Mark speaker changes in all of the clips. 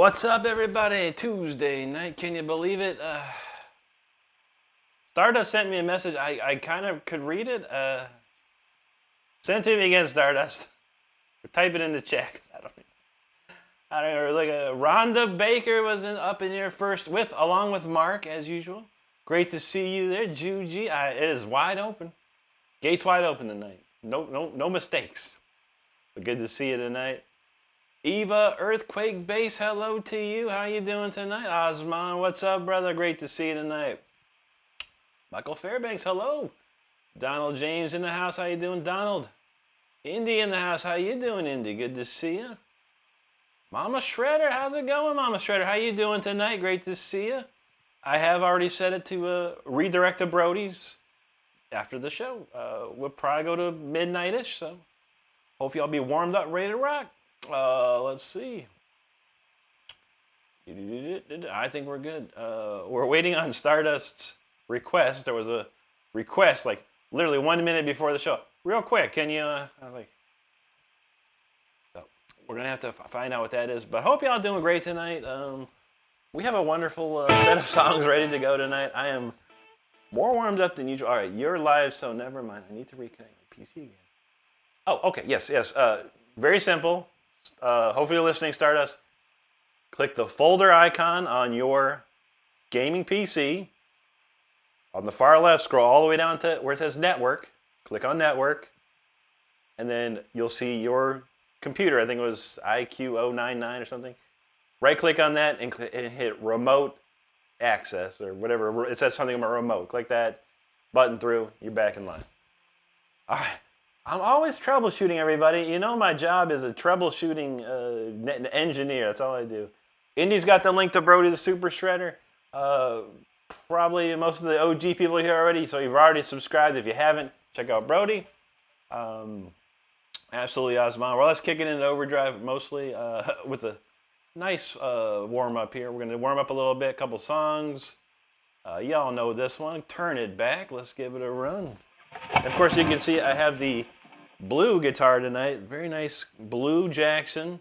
Speaker 1: What's up, everybody? Tuesday night, can you believe it? Stardust sent me a message. I kind of could read it. Send it to me again, Stardust. Or type it in the chat. I don't know. Like Rhonda Baker was up in here first, along with Mark as usual. Great to see you there, Juji. It is wide open. Gates wide open tonight. No mistakes. But good to see you tonight. Eva, Earthquake Base, hello to you. How you doing tonight? Osman, what's up, brother? Great to see you tonight. Michael Fairbanks, hello. Donald James in the house. How you doing, Donald? Indy in the house. How you doing, Indy? Good to see you. Mama Shredder, how's it going, Mama Shredder? How you doing tonight? Great to see you. I have already set it to redirect to Brody's after the show. We'll probably go to midnight-ish, so hope y'all be warmed up, ready to rock. Let's see. I think we're good. We're waiting on Stardust's request. There was a request, like literally 1 minute before the show. Real quick, can you? I was like, so we're gonna have to find out what that is. But hope y'all doing great tonight. We have a wonderful set of songs ready to go tonight. I am more warmed up than usual. All right, you're live, so never mind. I need to reconnect my PC again. Oh, okay. Yes. Very simple. Hopefully you're listening, Stardust. Click the folder icon on your gaming PC. On the far left, scroll all the way down to where it says Network. Click on Network. And then you'll see your computer. I think it was IQ099 or something. Right-click on that and hit Remote Access or whatever. It says something about remote. Click that button through. You're back in line. All right. I'm always troubleshooting, everybody. You know my job is a troubleshooting engineer. That's all I do. Indy's got the link to Brody the Super Shredder. Probably most of the OG people here already, so you've already subscribed. If you haven't, check out Brody. Absolutely Osman. Well, let's kick it into overdrive mostly with a nice warm-up here. We're going to warm up a little bit, a couple songs. Y'all know this one. Turn It Back. Let's give it a run. Of course, you can see I have the blue guitar tonight. Very nice blue Jackson.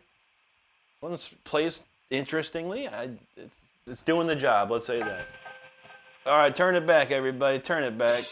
Speaker 1: One plays interestingly. It's doing the job, let's say that. All right, turn it back, everybody. Turn it back.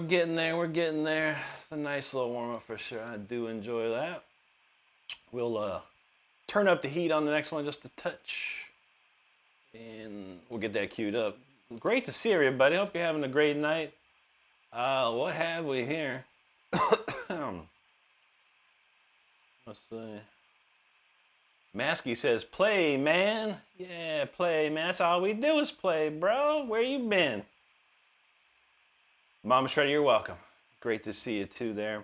Speaker 1: getting there. We're getting there. It's a nice little warm-up for sure. I do enjoy that. We'll turn up the heat on the next one just a touch. And we'll get that queued up. Great to see everybody. Hope you're having a great night. What have we here? Let's see. Maskey says, play, man. Yeah, play, man. That's all we do is play, bro. Where you been? Mama Shredder, you're welcome. Great to see you, too, there.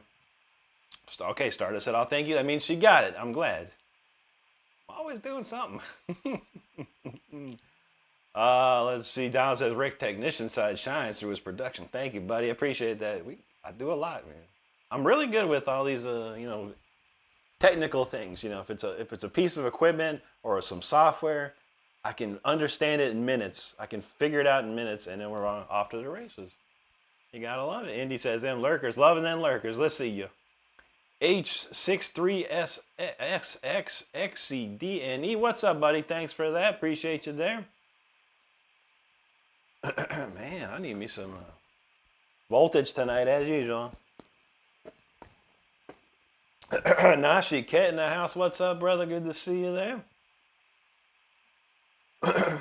Speaker 1: Okay, Stardust said, oh, thank you. That means she got it. I'm glad. I'm always doing something. Let's see. Donald says, Rick, technician side shines through his production. Thank you, buddy. I appreciate that. I do a lot, man. I'm really good with all these, technical things. If it's a piece of equipment or some software, I can understand it in minutes. I can figure it out in minutes, and then we're off to the races. You gotta love it. Indy says, them lurkers, loving them lurkers. Let's see you. H63SXXXCDNE. What's up, buddy? Thanks for that. Appreciate you there. Man, I need me some voltage tonight, as usual. Nashi Cat in the house. What's up, brother? Good to see you there.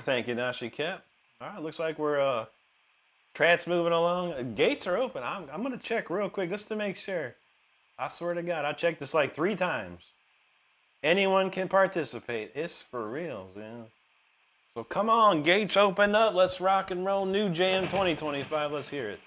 Speaker 1: Thank you, Nashi Cat. All right, looks like we're trance moving along. Gates are open. I'm going to check real quick just to make sure. I swear to God, I checked this like 3 times. Anyone can participate. It's for real, man. So come on, gates open up. Let's rock and roll. New Jam 2025. Let's hear it.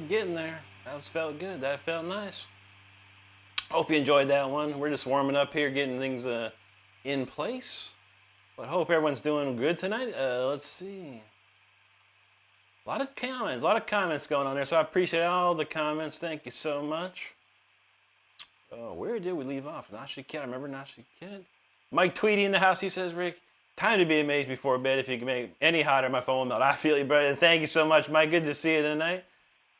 Speaker 1: getting there. That felt good. That felt nice. Hope you enjoyed that one. We're just warming up here, getting things in place. But hope everyone's doing good tonight. Let's see. A lot of comments going on there. So I appreciate all the comments. Thank you so much. Where did we leave off? Nashi Kid. I remember Nashi Kid. Mike Tweedy in the house. He says, Rick, time to be amazed before bed. If you can make any hotter, my phone will melt. I feel you, brother. Thank you so much, Mike. Good to see you tonight.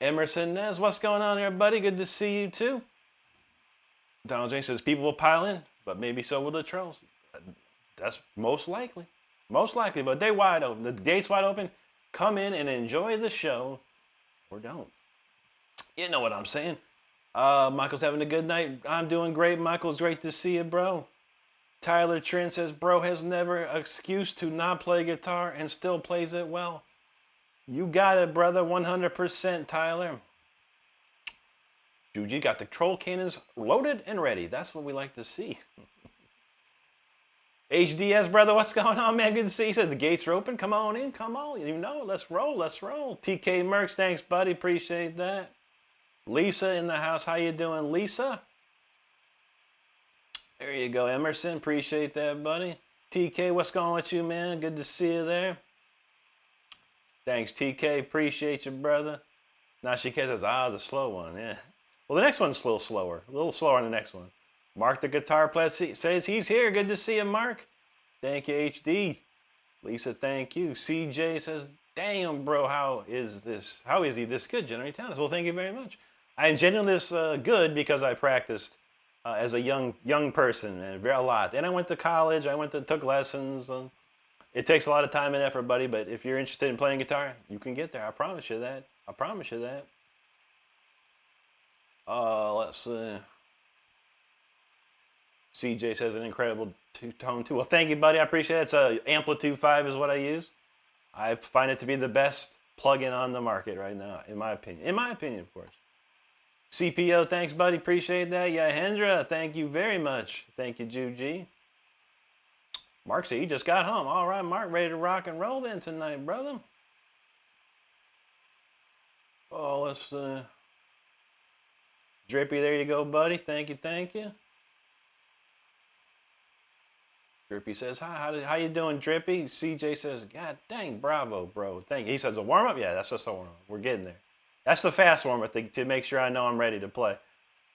Speaker 1: Emerson Nez, what's going on there, buddy? Good to see you, too. Donald James says, people will pile in, but maybe so will the trolls. That's most likely. Most likely, but they're wide open. The gate's wide open. Come in and enjoy the show, or don't. You know what I'm saying. Michael's having a good night. I'm doing great. Michael's great to see you, bro. Tyler Trent says, bro has never an excuse to not play guitar and still plays it well. You got it, brother. 100%, Tyler. Juji got the troll cannons loaded and ready. That's what we like to see. HDS, brother, what's going on, man? Good to see you. He said the gates are open. Come on in. Come on. You know, let's roll. Let's roll. TK Merckx, thanks, buddy. Appreciate that. Lisa in the house. How you doing, Lisa? There you go, Emerson. Appreciate that, buddy. TK, what's going on with you, man? Good to see you there. Thanks, TK. Appreciate you, brother. Now she says, the slow one. Yeah. Well, the next one's a little slower. A little slower on the next one. Mark the guitar player says he's here. Good to see you, Mark. Thank you, HD. Lisa, thank you. CJ says, damn, bro, how is he this good, Generate Talents? Well, thank you very much. I am genuinely this good because I practiced as a young person and a lot. And I went to college. I took lessons. It takes a lot of time and effort, buddy. But if you're interested in playing guitar, you can get there. I promise you that. I promise you that. Let's see. CJ says an incredible two-tone too. Well, thank you, buddy. I appreciate it. It's Amplitude 5 is what I use. I find it to be the best plugin on the market right now, in my opinion. In my opinion, of course. CPO, thanks, buddy. Appreciate that. Yahendra, thank you very much. Thank you, Juji. Mark said you just got home. All right, Mark, ready to rock and roll then tonight, brother. Oh, let's Drippy, there you go, buddy. Thank you, thank you. Drippy says, hi, how you doing, Drippy? CJ says, God dang, bravo, bro. Thank you. He says, a warm-up? Yeah, that's just a warm-up. We're getting there. That's the fast warm-up to make sure I know I'm ready to play.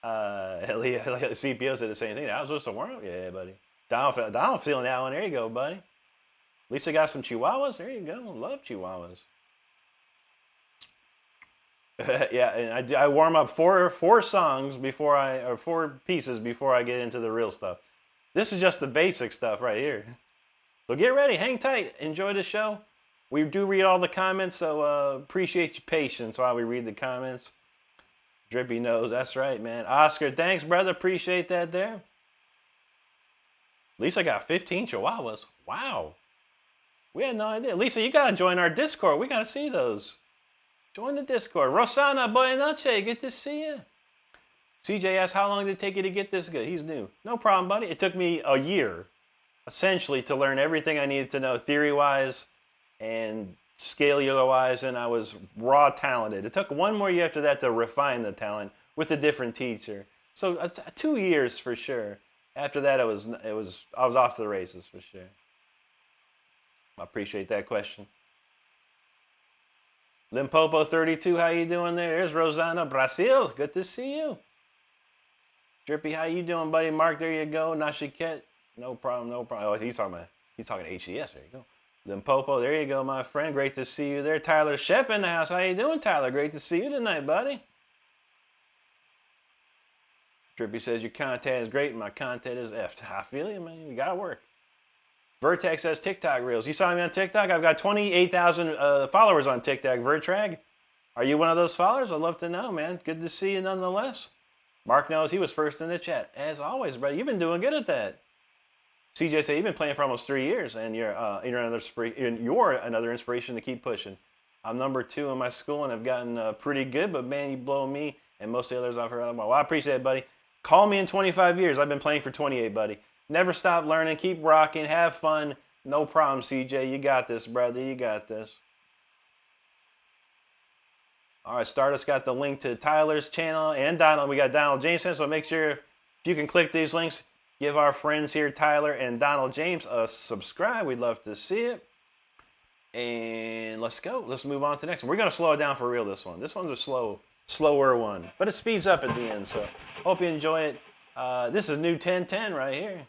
Speaker 1: CPO said the same thing. That was just a warm-up? Yeah, buddy. Donald feeling that one. There you go, buddy. Lisa got some chihuahuas? There you go. Love chihuahuas. Yeah, and I warm up four songs or 4 pieces before I get into the real stuff. This is just the basic stuff right here. So get ready, hang tight, enjoy the show. We do read all the comments, so appreciate your patience while we read the comments. Drippy knows, that's right, man. Oscar, thanks, brother, appreciate that there. Lisa got 15 chihuahuas. Wow. We had no idea. Lisa, you got to join our Discord. We got to see those. Join the Discord. Rosana Boyanoche, good to see you. CJ asked, how long did it take you to get this good? He's new. No problem, buddy. It took me a year, essentially, to learn everything I needed to know theory-wise and scale yoga-wise, and I was raw talented. It took 1 more year after that to refine the talent with a different teacher. So 2 years for sure. After that, I was off to the races for sure. I appreciate that question. Limpopo 32, how you doing there? There's Rosana Brazil. Good to see you. Drippy, how you doing, buddy? Mark, there you go. Nashiket, no problem, no problem. Oh, he's talking HES. There you go. Limpopo, there you go, my friend. Great to see you there. Tyler Shep in the house. How you doing, Tyler? Great to see you tonight, buddy. Drippy says your content is great and my content is effed. I feel you, man. You gotta work. Vertex says TikTok Reels. You saw me on TikTok? I've got 28,000 followers on TikTok. Vertrag, are you one of those followers? I'd love to know, man. Good to see you nonetheless. Mark knows he was first in the chat. As always, brother, you've been doing good at that. CJ said you've been playing for almost 3 years, and you're another inspiration to keep pushing. I'm number 2 in my school, and I've gotten pretty good, but man, you blow me and most of the others I've heard. Well, I appreciate it, buddy. Call me in 25 years. I've been playing for 28, buddy. Never stop learning. Keep rocking. Have fun. No problem, CJ. You got this, brother. You got this. All right, Stardust got the link to Tyler's channel and Donald. We got Donald James, so make sure if you can click these links, give our friends here, Tyler and Donald James, a subscribe. We'd love to see it. And let's go. Let's move on to the next one. We're going to slow it down for real, this one. This one's a slower one, but it speeds up at the end, so hope you enjoy it. This is new 1010 right here.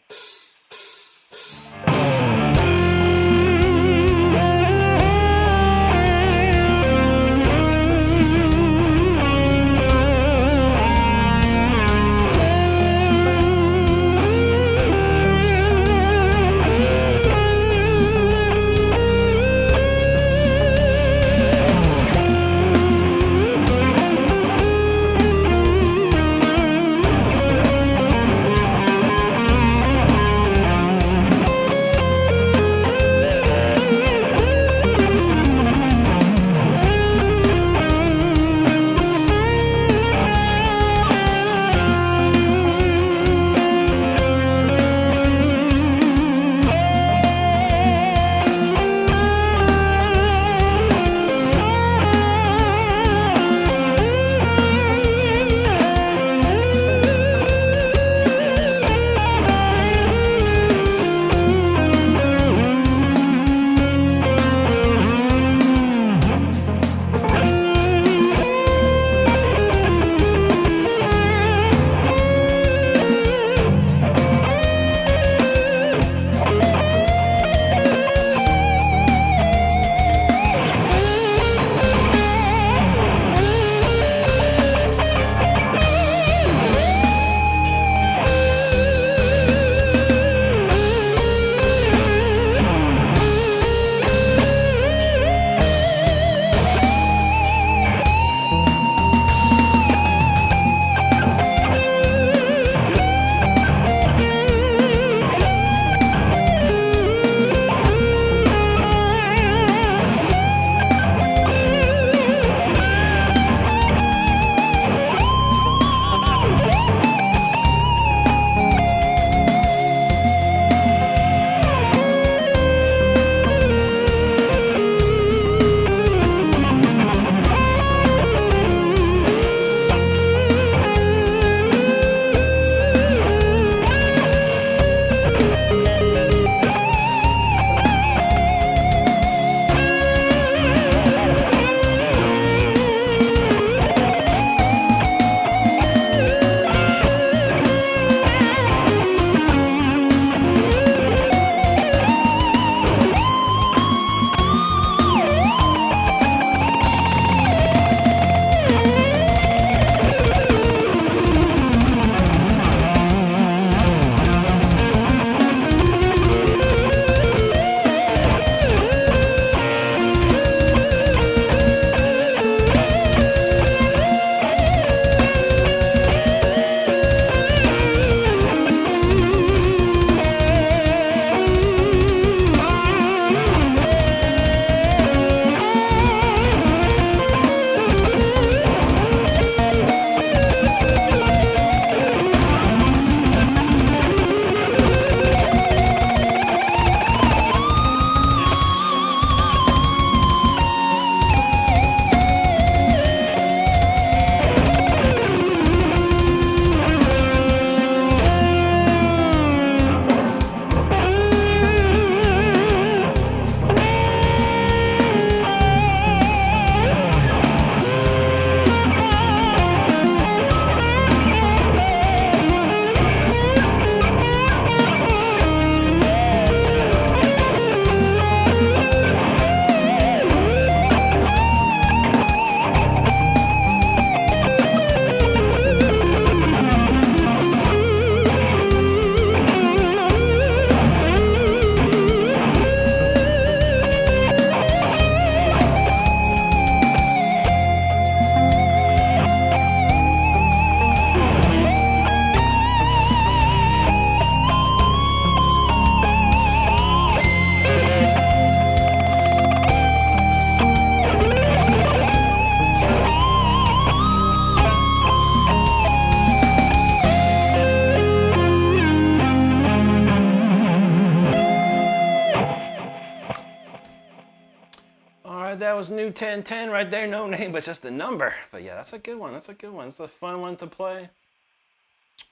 Speaker 1: right, that was new 1010 right there. No name, but just the number. But yeah, that's a good one. That's a good one. It's a fun one to play.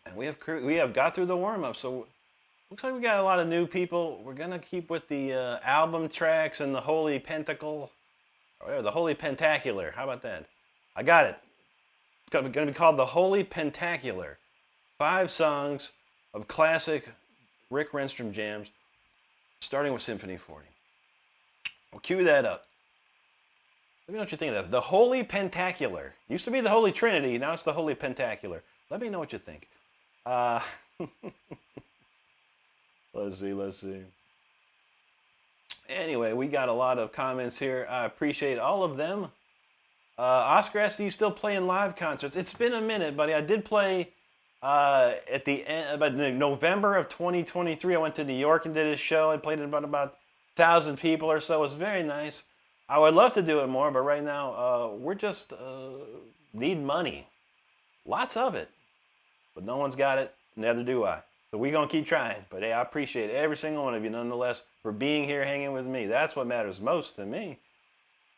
Speaker 1: And we have got through the warm-up, so looks like we got a lot of new people. We're gonna keep with the album tracks and the Holy Pentacle, or whatever, the Holy Pentacular. How about that? I got it. It's gonna be called the Holy Pentacular. 5 songs of classic Rick Renstrom jams, starting with Symphony 40. We'll cue that up. Let me know what you think of that. The Holy Pentacular. Used to be the Holy Trinity, now it's the Holy Pentacular. Let me know what you think. Let's see. Anyway, we got a lot of comments here. I appreciate all of them. Oscar asked, do you still play in live concerts? It's been a minute, buddy. I did play at the end, about November of 2023. I went to New York and did a show. I played in about 1,000 people or so. It was very nice. I would love to do it more, but right now we're just need money. Lots of it. But no one's got it, neither do I. So we're going to keep trying. But hey, I appreciate every single one of you nonetheless for being here hanging with me. That's what matters most to me.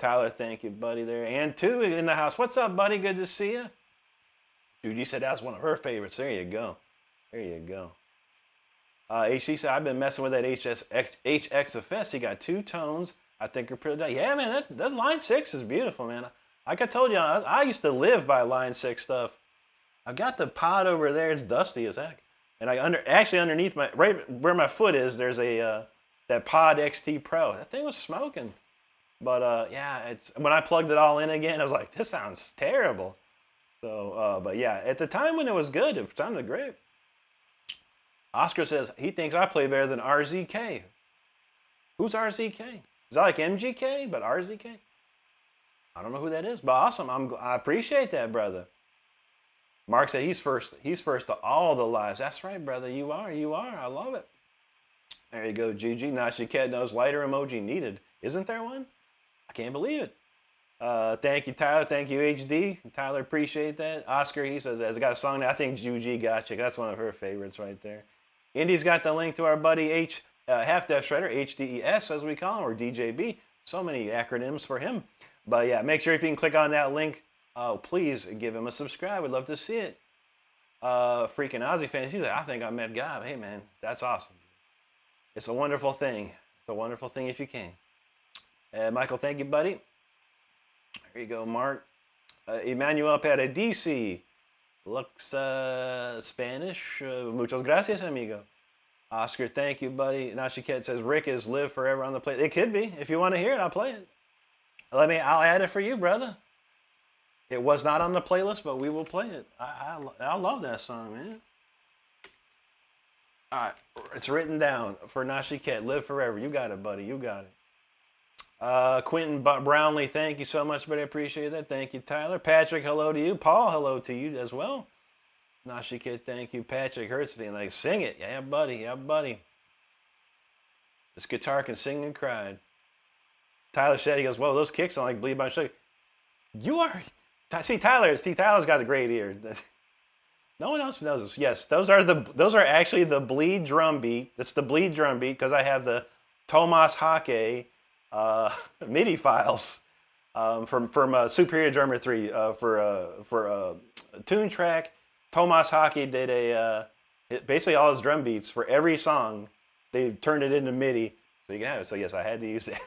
Speaker 1: Tyler, thank you, buddy, there. And two in the house. What's up, buddy? Good to see you. Judy said that's one of her favorites. There you go. There you go. HC said, I've been messing with that HXFS. He got 2 tones. I think are pretty nice. Yeah, man, that line 6 is beautiful, man. Like I told you, I used to live by line 6 stuff. I've got the pod over there. It's dusty as heck. And actually underneath right where my foot is, there's a that Pod XT Pro. That thing was smoking. But yeah, when I plugged it all in again, I was like, this sounds terrible. So, but yeah, at the time when it was good, it sounded great. Oscar says he thinks I play better than RZK. Who's RZK? Is that like MGK, but RZK? I don't know who that is, but awesome. I appreciate that, brother. Mark said he's first to all the lives. That's right, brother. You are. I love it. There you go, GG. Nashi Cat knows lighter emoji needed. Isn't there one? I can't believe it. Thank you, Tyler. Thank you, HD. Tyler, appreciate that. Oscar, he says, has got a song that I think GG got you. That's one of her favorites right there. Indy's got the link to our buddy Half Death Shredder, HDES as we call him, or DJB. So many acronyms for him. But yeah, make sure if you can click on that link, please give him a subscribe. We'd love to see it. Freaking Ozzy fans, he's like, I think I met God. Hey, man, that's awesome. It's a wonderful thing. It's a wonderful thing if you can. Michael, thank you, buddy. There you go, Mark. Emmanuel Pera, DC. Lux Spanish. Muchas gracias, amigo. Oscar, thank you, buddy. Nashiket says Rick is live forever on the play. It could be. If you want to hear it, I'll play it. I'll add it for you, brother. It was not on the playlist, but we will play it. I love that song, man. All right, it's written down for Nashiket. Live forever. You got it, buddy. You got it. Quentin Brownlee, thank you so much, buddy. I appreciate that. Thank you, Tyler. Patrick, hello to you. Paul, hello to you as well. Nashiket, thank you. Patrick Hurtsby, like, sing it. Yeah, buddy. Yeah, buddy. This guitar can sing and cry. Tyler said, he goes, whoa, those kicks sound like Bleed by Sugar. You are... See, Tyler's got a great ear. No one else knows this. Yes, those are actually the Bleed drum beat. That's the Bleed drum beat because I have the Tomas Hake MIDI files from Superior Drummer 3 for Tune Track. Tomas Hake did basically all his drum beats for every song. They turned it into MIDI, so you can have it. So yes, I had to use that.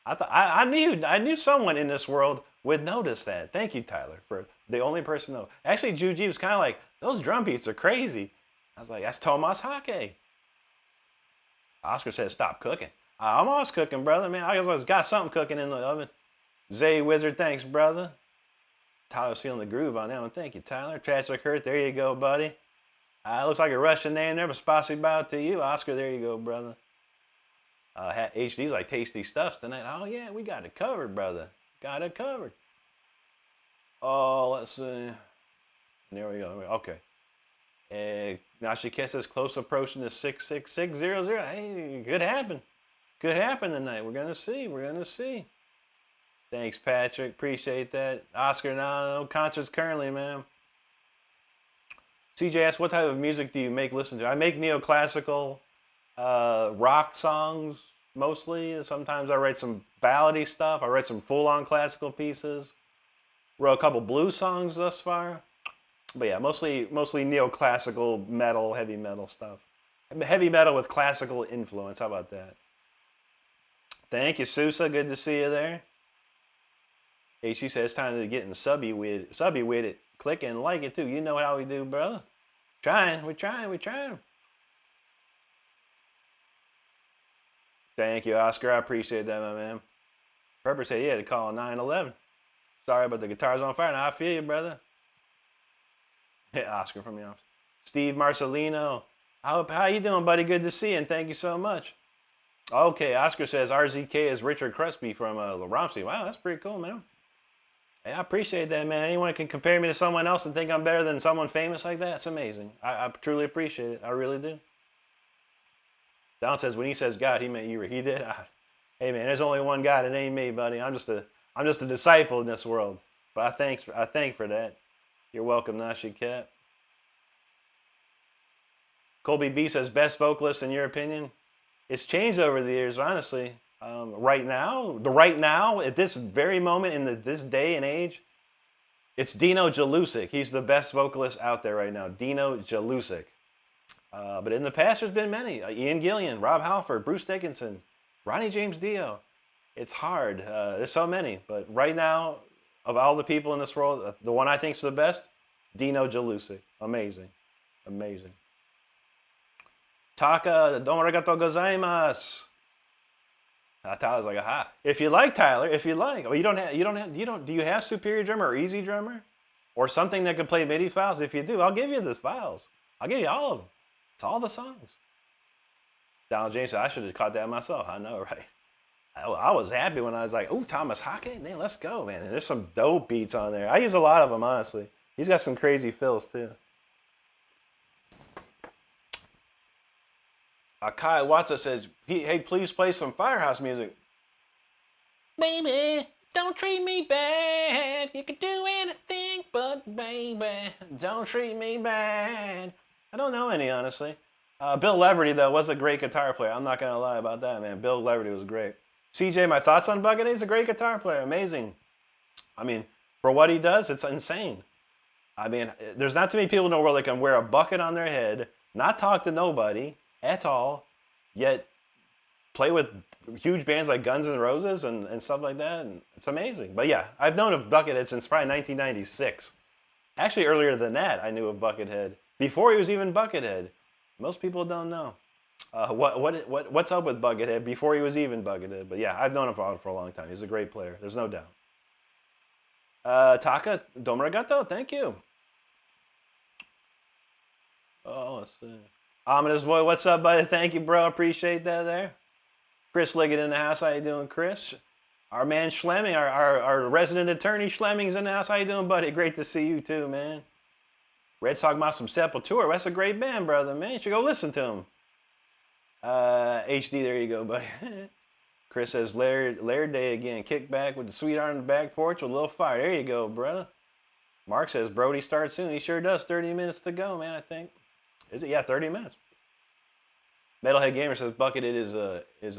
Speaker 1: I knew someone in this world would notice that. Thank you, Tyler, for the only person to know. Actually, Juji was kind of like, those drum beats are crazy. I was like, that's Tomas Hake. Oscar said, stop cooking. I'm always cooking, brother, man. I always got something cooking in the oven. Zay Wizard, thanks, brother. Tyler's feeling the groove on that one. Thank you, Tyler. Tragic Hurt, there you go, buddy. Looks like a Russian name there, but spasibo to you. Oscar, there you go, brother. HD's like tasty stuff tonight. Oh, yeah, we got it covered, brother. Got it covered. Oh, let's see. There we go. Okay. Now she kisses close approaching to 66600. Hey, could happen. Could happen tonight. We're gonna see. Thanks, Patrick. Appreciate that. Oscar, no concerts currently, man. CJ asks, what type of music do you listen to? I make neoclassical, rock songs, mostly. Sometimes I write some ballady stuff. I write some full-on classical pieces. Wrote a couple blues songs thus far. But yeah, mostly neoclassical metal, heavy metal stuff. Heavy metal with classical influence. How about that? Thank you, Sousa. Good to see you there. HC says it's time to get in subby with it. Click and like it too. You know how we do, brother. We're trying. Thank you, Oscar. I appreciate that, my man. Purper said he had to call 911. Sorry, but the guitar's on fire. Now I feel you, brother. Oscar from the office. Steve Marcelino. How you doing, buddy? Good to see you, and thank you so much. Okay, Oscar says RZK is Richard Crespi from Romsey. Wow, that's pretty cool, man. Hey, I appreciate that, man. Anyone can compare me to someone else and think I'm better than someone famous like that? It's amazing. I truly appreciate it. I really do. Don says when he says God, he meant you. He did. Hey, man, there's only one God. It ain't me, buddy. I'm just a disciple in this world. But I thank for that. You're welcome, Nashi Cat. Colby B says best vocalist in your opinion. It's changed over the years, honestly. Right now, at this very moment in this day and age, it's Dino Jalusic. He's the best vocalist out there right now, Dino Jalusic. But in the past, there's been many. Ian Gillian, Rob Halford, Bruce Dickinson, Ronnie James Dio. It's hard. There's so many. But right now, of all the people in this world, the one I think is the best, Dino Jalusic. Amazing. Taka, domo arigatou gozaimasu. Tyler's like, aha. If you like, Tyler, well, do you have Superior Drummer or Easy Drummer? Or something that can play MIDI files? If you do, I'll give you the files. I'll give you all of them. It's all the songs. Donald James said, I should have caught that myself. I know, right? I was happy when I was like, oh, Thomas Hockett, man, let's go, man. And there's some dope beats on there. I use a lot of them, honestly. He's got some crazy fills, too. Kai Watson says, hey, please play some Firehouse music. Baby, don't treat me bad. You can do anything, but baby, don't treat me bad. I don't know any, honestly. Bill Leverty, though, was a great guitar player. I'm not going to lie about that, man. Bill Leverty was great. CJ, my thoughts on Buckethead? He's a great guitar player. Amazing. I mean, for what he does, it's insane. I mean, there's not too many people in the world that can wear a bucket on their head, not talk to nobody at all, yet play with huge bands like Guns N' Roses and stuff like that. And it's amazing. But yeah, I've known of Buckethead since probably 1996. Actually, earlier than that, I knew of Buckethead. Before he was even Buckethead. Most people don't know. What's up with Buckethead before he was even Buckethead? But yeah, I've known him for a long time. He's a great player. There's no doubt. Taka, domo arigato. Thank you. Oh, let's see. Ominous Boy, what's up, buddy? Thank you, bro. Appreciate that there. Chris Liggett in the house. How you doing, Chris? Our man Schlemming, our resident attorney Schlemming's in the house. How you doing, buddy? Great to see you too, man. Red's talking about some Sepultura. That's a great band, brother, man. You should go listen to him. HD, there you go, buddy. Chris says, Laird Day again. Kick back with the sweetheart on the back porch with a little fire. There you go, brother. Mark says, Brody starts soon. He sure does. 30 minutes to go, man, I think. Is it? Yeah, 30 minutes. Metalhead Gamer says Buckethead is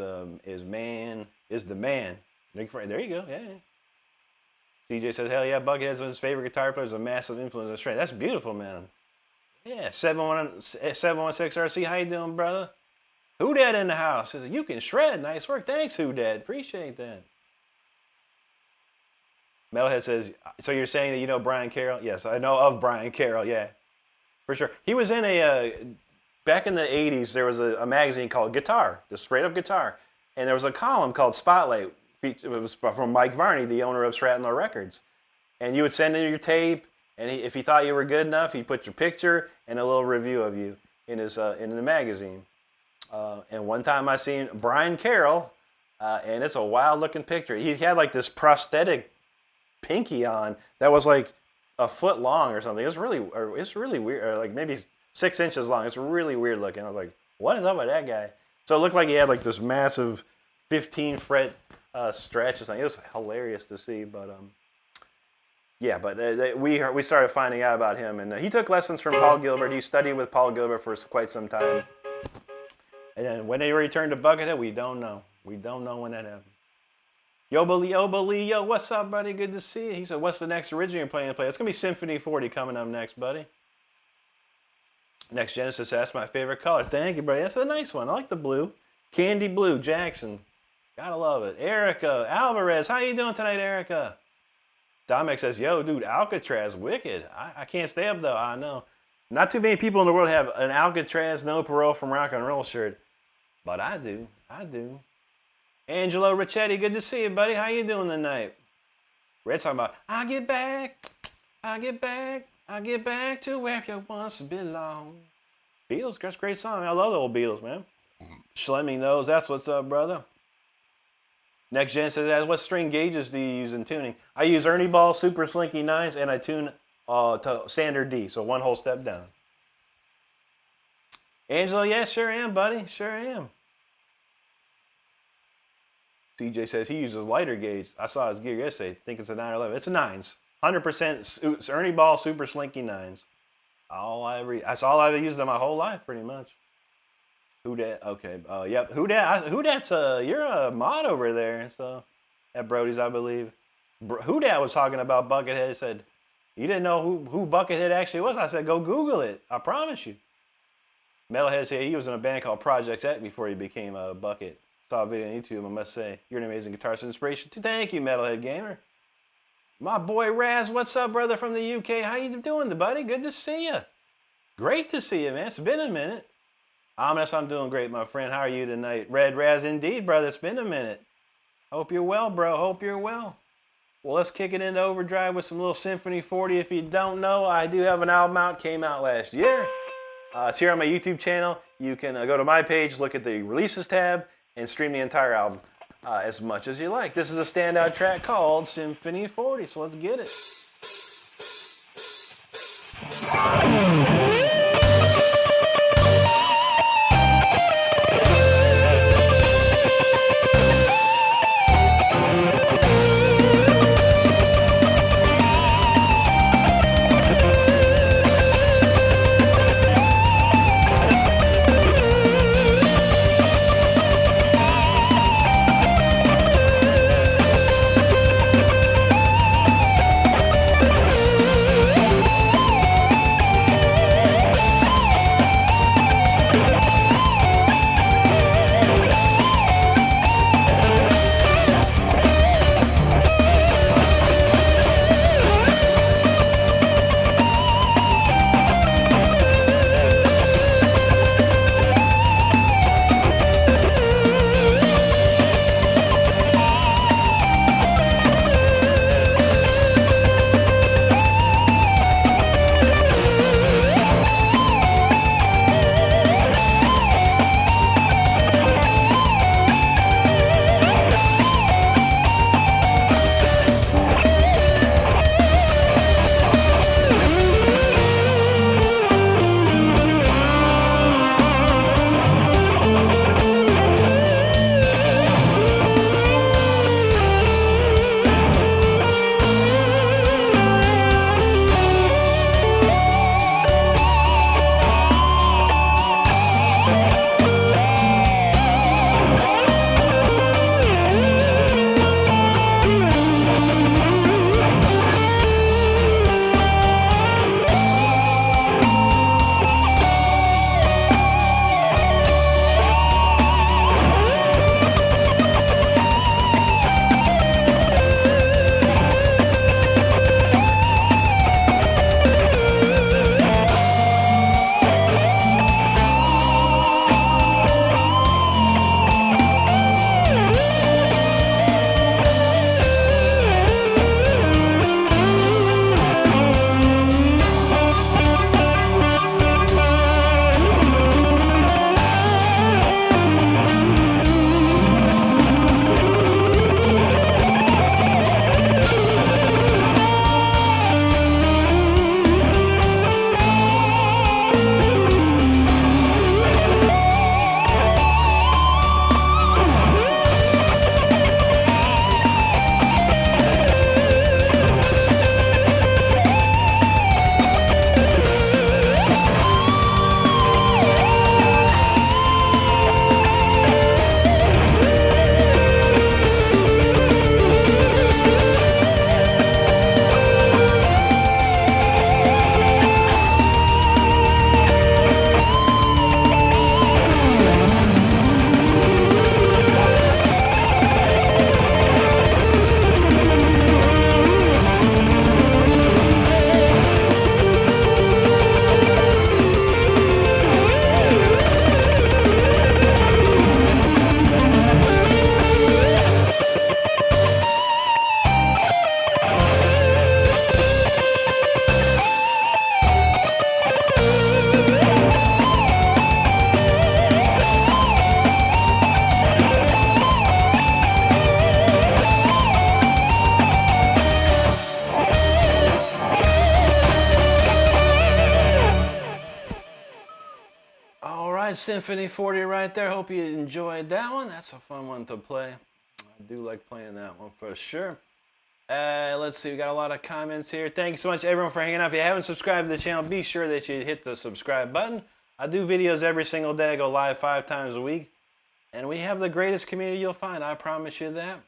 Speaker 1: the man. There you go. Yeah. CJ says, hell yeah, Buckethead's one of his favorite guitar players, a massive influence on strength. That's beautiful, man. Yeah, 716 RC, how you doing, brother? Who Dat in the house? Says, you can shred. Nice work. Thanks, Who Dat. Appreciate that. Metalhead says, so you're saying that you know Brian Carroll? Yes, I know of Brian Carroll, yeah. For sure. He was in back in the 80s, there was a magazine called Guitar, just straight up guitar. And there was a column called Spotlight. It was from Mike Varney, the owner of Stratton Records. And you would send in your tape, and if he thought you were good enough, he'd put your picture and a little review of you in the magazine. And one time I seen Brian Carroll, and it's a wild looking picture. He had like this prosthetic pinky on that was like a foot long or something. It's really weird, or like maybe 6 inches long. It's really weird looking. I was like, what is up with that guy? So it looked like he had like this massive 15 fret stretch or something. It was hilarious to see, but yeah, but we started finding out about him, and he took lessons from Paul Gilbert. He studied with Paul Gilbert for quite some time, and then when they returned to Buckethead, we don't know. We don't know when that happened. Yo, what's up, buddy? Good to see you. He said, what's the next original you're planning to play? It's going to be Symphony 40 coming up next, buddy. Next Genesis, that's my favorite color. Thank you, buddy. That's a nice one. I like the blue. Candy blue, Jackson. Gotta love it. Erica, Alvarez, how you doing tonight, Erica? Dominic says, yo, dude, Alcatraz, wicked. I can't stay up, though. I know. Not too many people in the world have an Alcatraz No Parole from Rock and Roll shirt. But I do. Angelo Ricchetti, good to see you, buddy. How you doing tonight? Red's talking about, I get back to where you once belong. Beatles, that's a great song. I love the old Beatles, man. Schlemming those, that's what's up, brother. Next Gen says, what string gauges do you use in tuning? I use Ernie Ball, Super Slinky 9s, and I tune to standard D, so one whole step down. Angelo, yeah, sure am, buddy. Sure am. CJ says he uses lighter gauge. I saw his gear yesterday. I think it's a 911. It's a 9s. 100% Ernie Ball, Super Slinky 9s. That's all I've used in my whole life, pretty much. Who dat? Okay. Yep. Who dat? Who dat's you're a mod over there, so at Brody's, I believe. Who dat was talking about Buckethead. He said, you didn't know who Buckethead actually was. I said, go Google it. I promise you. Metalhead said he was in a band called Project X before he became a Bucket. Saw a video on YouTube. I must say, you're an amazing guitarist inspiration. Thank you, Metalhead Gamer. My boy Raz, what's up, brother from the UK? How you doing, buddy? Good to see you. Great to see you, man. It's been a minute. Ominous, I'm doing great, my friend. How are you tonight? Red Raz, indeed, brother. It's been a minute. Hope you're well, bro. Hope you're well. Well, let's kick it into overdrive with some little Symphony 40. If you don't know, I do have an album out. Came out last year. It's here on my YouTube channel. You can go to my page, look at the releases tab, and stream the entire album as much as you like. This is a standout track called Symphony 40, so let's get it. Symphony 40 right there. Hope you enjoyed that one. That's a fun one to play. I do like playing that one for sure. Let's see, we got a lot of comments here. Thank you so much, everyone, for hanging out. If you haven't subscribed to the channel, be sure that you hit the subscribe button. I do videos every single day. I go live 5 times a week. And we have the greatest community you'll find. I promise you that.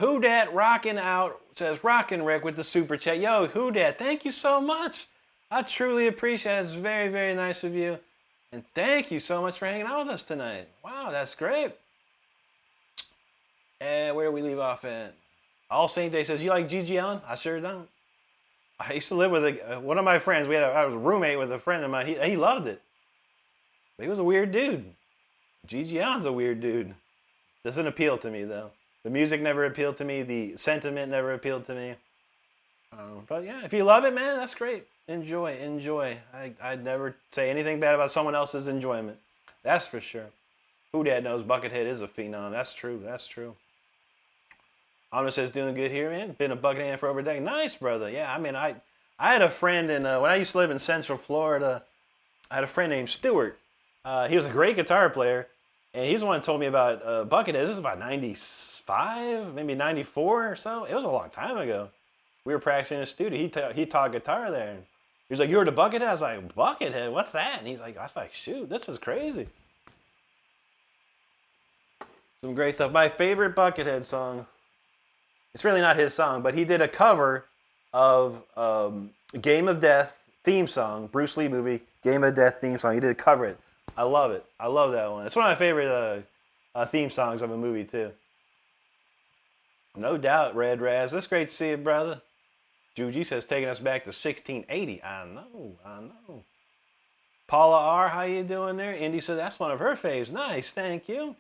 Speaker 1: Who Dat rocking out says, rockin' Rick with the super chat. Yo, Who Dat, thank you so much. I truly appreciate it. It's very, very nice of you. And thank you so much for hanging out with us tonight. Wow, that's great. And where do we leave off at? All Saint Day says, you like Gigi Allen? I sure don't. I used to live with one of my friends. I was a roommate with a friend of mine. He loved it. But he was a weird dude. Gigi Allen's a weird dude. Doesn't appeal to me, though. The music never appealed to me. The sentiment never appealed to me. But yeah, if you love it, man, that's great. Enjoy, enjoy. I'd never say anything bad about someone else's enjoyment. That's for sure. Who Dat knows Buckethead is a phenom. That's true. That's true. Honor says, doing good here, man. Been a Buckethead for over a decade. Nice, brother. Yeah, I mean, I had a friend when I used to live in Central Florida, I had a friend named Stewart. He was a great guitar player, and he's the one who told me about Buckethead. This is about 95, maybe 94 or so. It was a long time ago. We were practicing in the studio. He taught guitar there. And he was like, you heard of Buckethead? I was like, Buckethead? What's that? And he's like, I was like, shoot, this is crazy. Some great stuff. My favorite Buckethead song, it's really not his song, but he did a cover of Game of Death theme song, Bruce Lee movie, Game of Death theme song. He did cover it. I love it. I love that one. It's one of my favorite theme songs of a movie, too. No doubt, Red Raz. It's great to see you, brother. Juji says, taking us back to 1680. I know. Paula R., how you doing there? Indy says, that's one of her faves. Nice, thank you.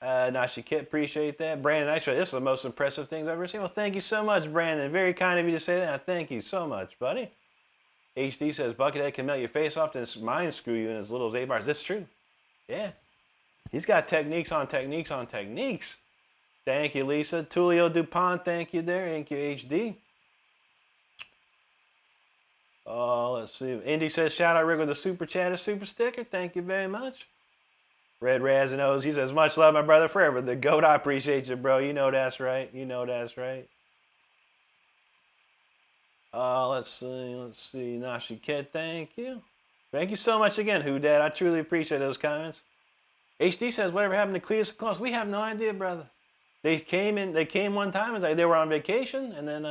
Speaker 1: Nashi Kit, appreciate that. Brandon, actually, this is the most impressive things I've ever seen. Well, thank you so much, Brandon. Very kind of you to say that. Thank you so much, buddy. HD says, Buckethead can melt your face off and mind screw you in as little as 8 bars. That's true. Yeah. He's got techniques on techniques on techniques. Thank you, Lisa. Tulio DuPont, thank you there. Thank you, HD. Oh, let's see. Indy says, shout out Rick with a super chat, a super sticker. Thank you very much. Red Raz and O's, he says, much love, my brother, forever. The GOAT, I appreciate you, bro. You know that's right. You know that's right. Let's see. Nashi Kid, thank you. Thank you so much again, Who Dat. I truly appreciate those comments. HD says, whatever happened to Cletus and Close? We have no idea, brother. They came one time and they were on vacation, and then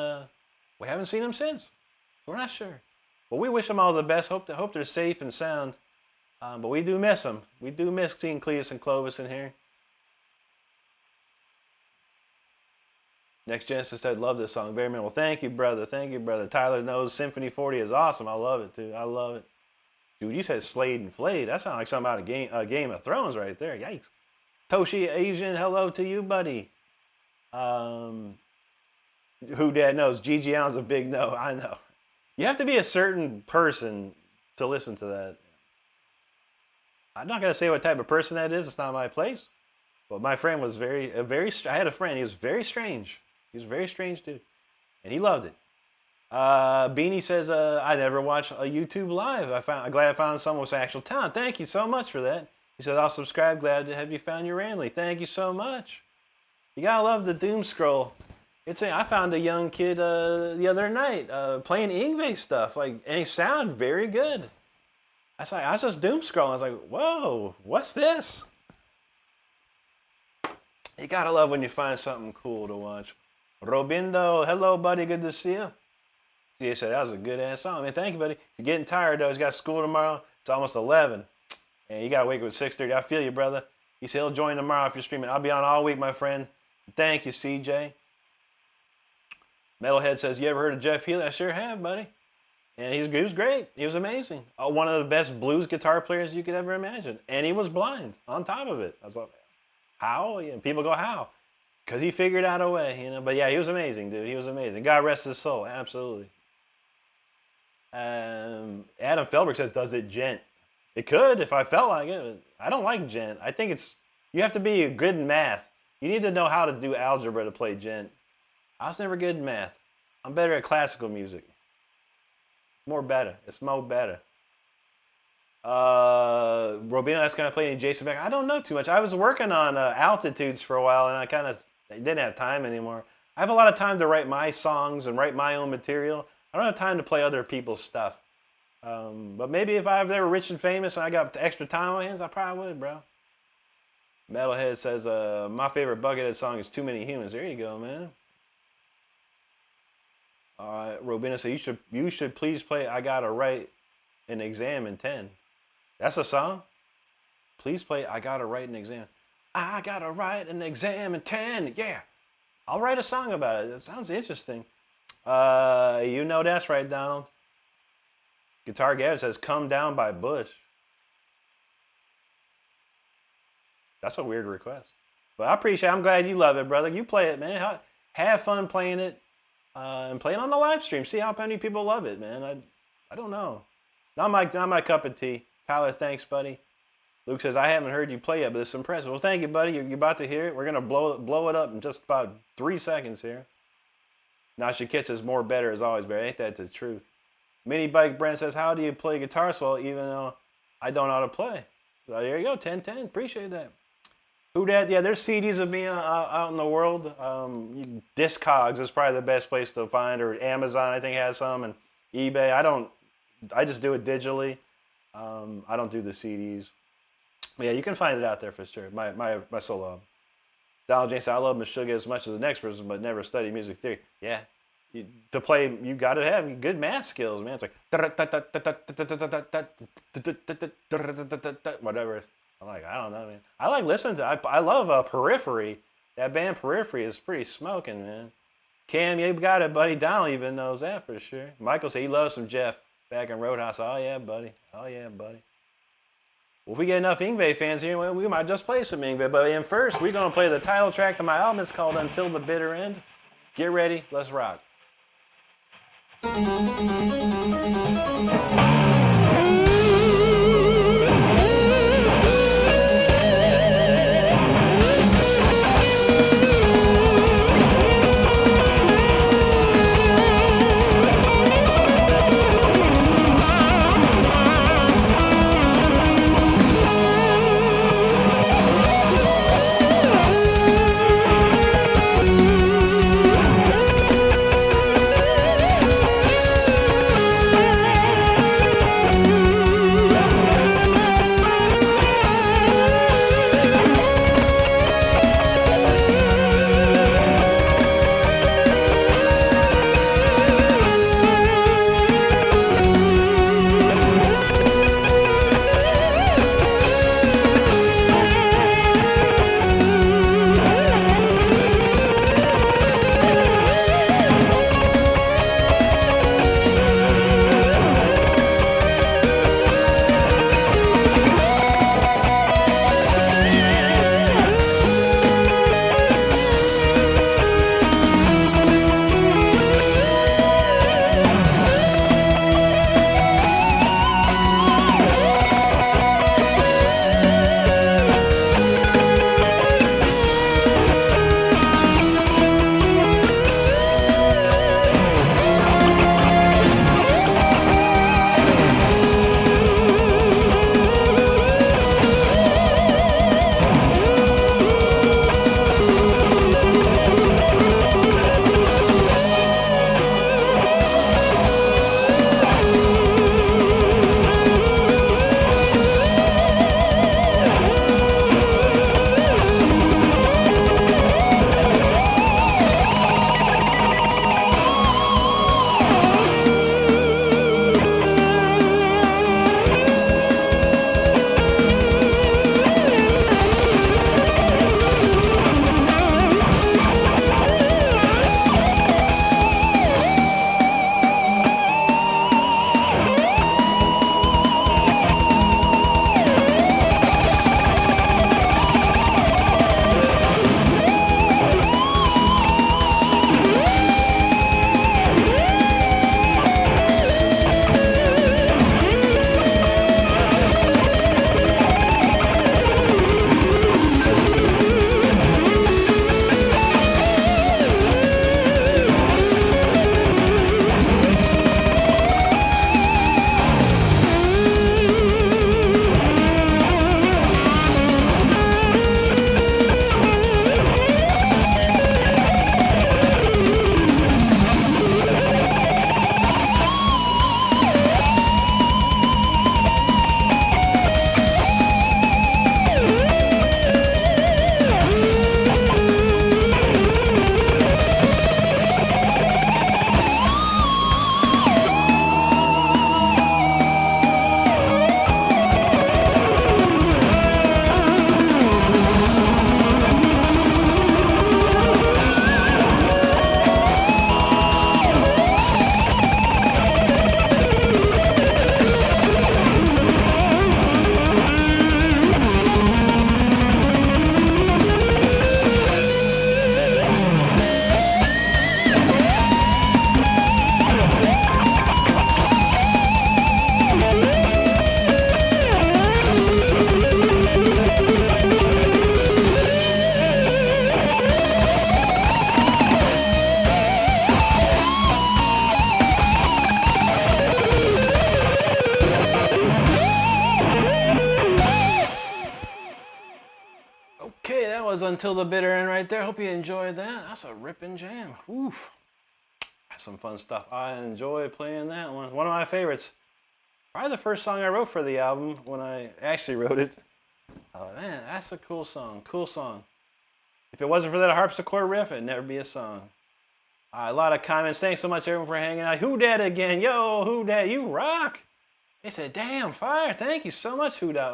Speaker 1: we haven't seen them since. We're not sure. But we wish them all the best. Hope they're safe and sound. But we do miss them. We do miss seeing Cletus and Clovis in here. Next Genesis said, love this song. Very minimal. Thank you, brother. Thank you, brother. Tyler knows Symphony 40 is awesome. I love it, too. I love it. Dude, you said Slade and Flayed. That sounds like something out of Game of Thrones right there. Yikes. Toshi Asian, hello to you, buddy. Who Dat knows? Gigi Allen's a big no. I know. You have to be a certain person to listen to that. I'm not going to say what type of person that is. It's not my place. But my friend was I had a friend. He was very strange. He was a very strange dude. And he loved it. Beanie says, I never watched a YouTube live. I'm glad I found someone with actual talent. Thank you so much for that. He says, I'll subscribe. Glad to have you found your Ranley. Thank you so much. You got to love the doom scroll. I found a young kid the other night playing Yngwie stuff. And he sounded very good. I was just doom scrolling. I was like, whoa, what's this? You gotta love when you find something cool to watch. Robindo, hello, buddy. Good to see you. He said, that was a good-ass song. Man, thank you, buddy. He's getting tired, though. He's got school tomorrow. It's almost 11. And you gotta wake up at 6:30. I feel you, brother. He said he'll join tomorrow if you're streaming. I'll be on all week, my friend. Thank you, CJ. Metalhead says, you ever heard of Jeff Healey? I sure have, buddy. And he was great. He was amazing. One of the best blues guitar players you could ever imagine. And he was blind on top of it. I was like, how? And people go, how? Because he figured out a way, you know. But yeah, he was amazing, dude. He was amazing. God rest his soul. Absolutely. Adam Felberg says, does it gent? It could if I felt like it. I don't like gent. I think you have to be good in math. You need to know how to do algebra to play gent. I was never good in math. I'm better at classical music. It's more better. Robina, that's gonna play any Jason Beck. I don't know too much. I was working on altitudes for a while, and I kind of didn't have time anymore. I have a lot of time to write my songs and write my own material. I don't have time to play other people's stuff. But maybe if I was ever rich and famous and I got extra time on my hands, I probably would, bro. Metalhead says, my favorite Buckethead song is Too Many Humans. There you go, man. All right, Robina said, you should please play I Gotta Write an Exam in 10. That's a song? Please play I Gotta Write an Exam. I gotta write an exam in 10. Yeah. I'll write a song about it. It sounds interesting. You know that's right, Donald. Guitar Gavin says, Come Down by Bush. That's a weird request. But I appreciate it. I'm glad you love it, brother. You play it, man. Have fun playing it. And play it on the live stream. See how many people love it, man. I don't know. Not my cup of tea. Tyler, thanks, buddy. Luke says, I haven't heard you play yet, but it's impressive. Well, thank you, buddy. You're about to hear it. We're going to blow it up in just about 3 seconds here. Nasha Kit says, more better as always, but ain't that the truth? Mini Bike Brand says, how do you play guitar so well even though I don't know how to play? So there you go, 1010. Appreciate that. Who dat? Yeah, there's CDs of me out in the world. Discogs is probably the best place to find, or Amazon I think has some, and eBay. I just do it digitally. I don't do the CDs. But yeah, you can find it out there for sure. My solo album. Donald James said, I love Meshuggah as much as the next person, but never studied music theory. Yeah. To play, you got to have good math skills, man. It's like whatever. I'm like, I don't know, man. I like listening to. I love Periphery. That band Periphery is pretty smoking, man. Cam, you got it, buddy. Donald even knows that for sure. Michael said he loves some Jeff back in Roadhouse. Oh yeah, buddy. Oh yeah, buddy. Well, if we get enough Yngwie fans here, we might just play some Yngwie. But first, we're gonna play the title track to my album. It's called Until the Bitter End. Get ready. Let's rock. Until the Bitter End right there. Hope you enjoyed that. That's a ripping jam. Oof. That's some fun stuff. I enjoy playing that one. One of my favorites. Probably the first song I wrote for the album when I actually wrote it. Oh man, that's a cool song. Cool song. If it wasn't for that harpsichord riff, it'd never be a song. A lot of comments. Thanks so much everyone for hanging out. Who Dat again? Yo, Who Dat? You rock. They said, damn, fire. Thank you so much, Who Dat.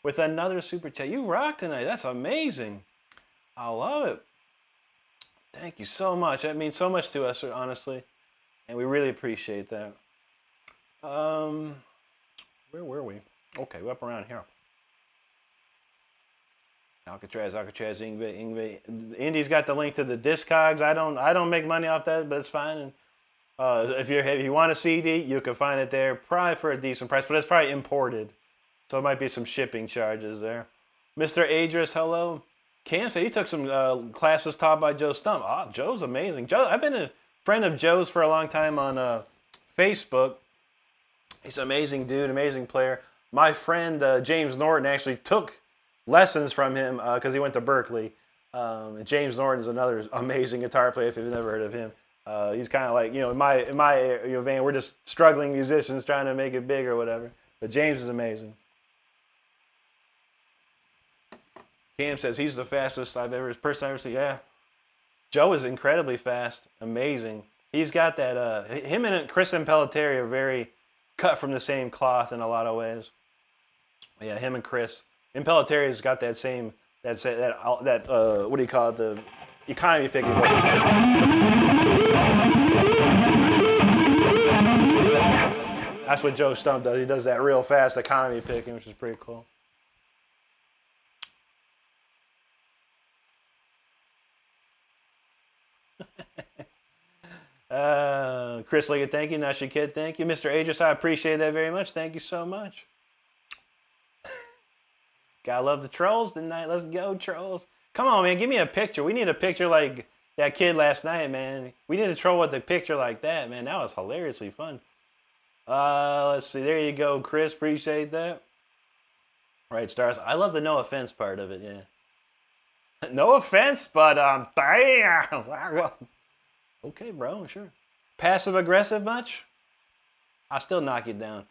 Speaker 1: With another super chat. You rock tonight. That's amazing. I love it. Thank you so much. That means so much to us, honestly. And we really appreciate that. Where were we? Okay, we're up around here. Alcatraz, Ingve. Indy's got the link to the Discogs. I don't make money off that, but it's fine. And if you want a CD, you can find it there, probably for a decent price, but it's probably imported, so it might be some shipping charges there. Mr. Adris, hello. Cam said he took some classes taught by Joe Stump. Oh, Joe's amazing. Joe, I've been a friend of Joe's for a long time on Facebook. He's an amazing dude, amazing player. My friend James Norton actually took lessons from him because he went to Berkeley. James Norton is another amazing guitar player if you've never heard of him. He's kind of like, in my vein, we're just struggling musicians trying to make it big or whatever. But James is amazing. Cam says he's the fastest person I've ever seen. Yeah. Joe is incredibly fast. Amazing. He's got that, him and Chris Impellitteri are very cut from the same cloth in a lot of ways. Yeah, him and Chris. Impellitteri has got that same, what do you call it, the economy pick. That's what Joe Stump does. He does that real fast economy picking, which is pretty cool. Chris Liggett, thank you. Nashi Kid, thank you. Mr. Aegis, I appreciate that very much. Thank you so much. Gotta love the trolls tonight. Let's go, trolls. Come on, man. Give me a picture. We need a picture like that kid last night, man. We need a troll with a picture like that, man. That was hilariously fun. Let's see. There you go, Chris. Appreciate that. Right, stars. I love the no offense part of it, yeah. No offense, but damn. Okay, bro, sure. Passive aggressive much? I'll still knock you down.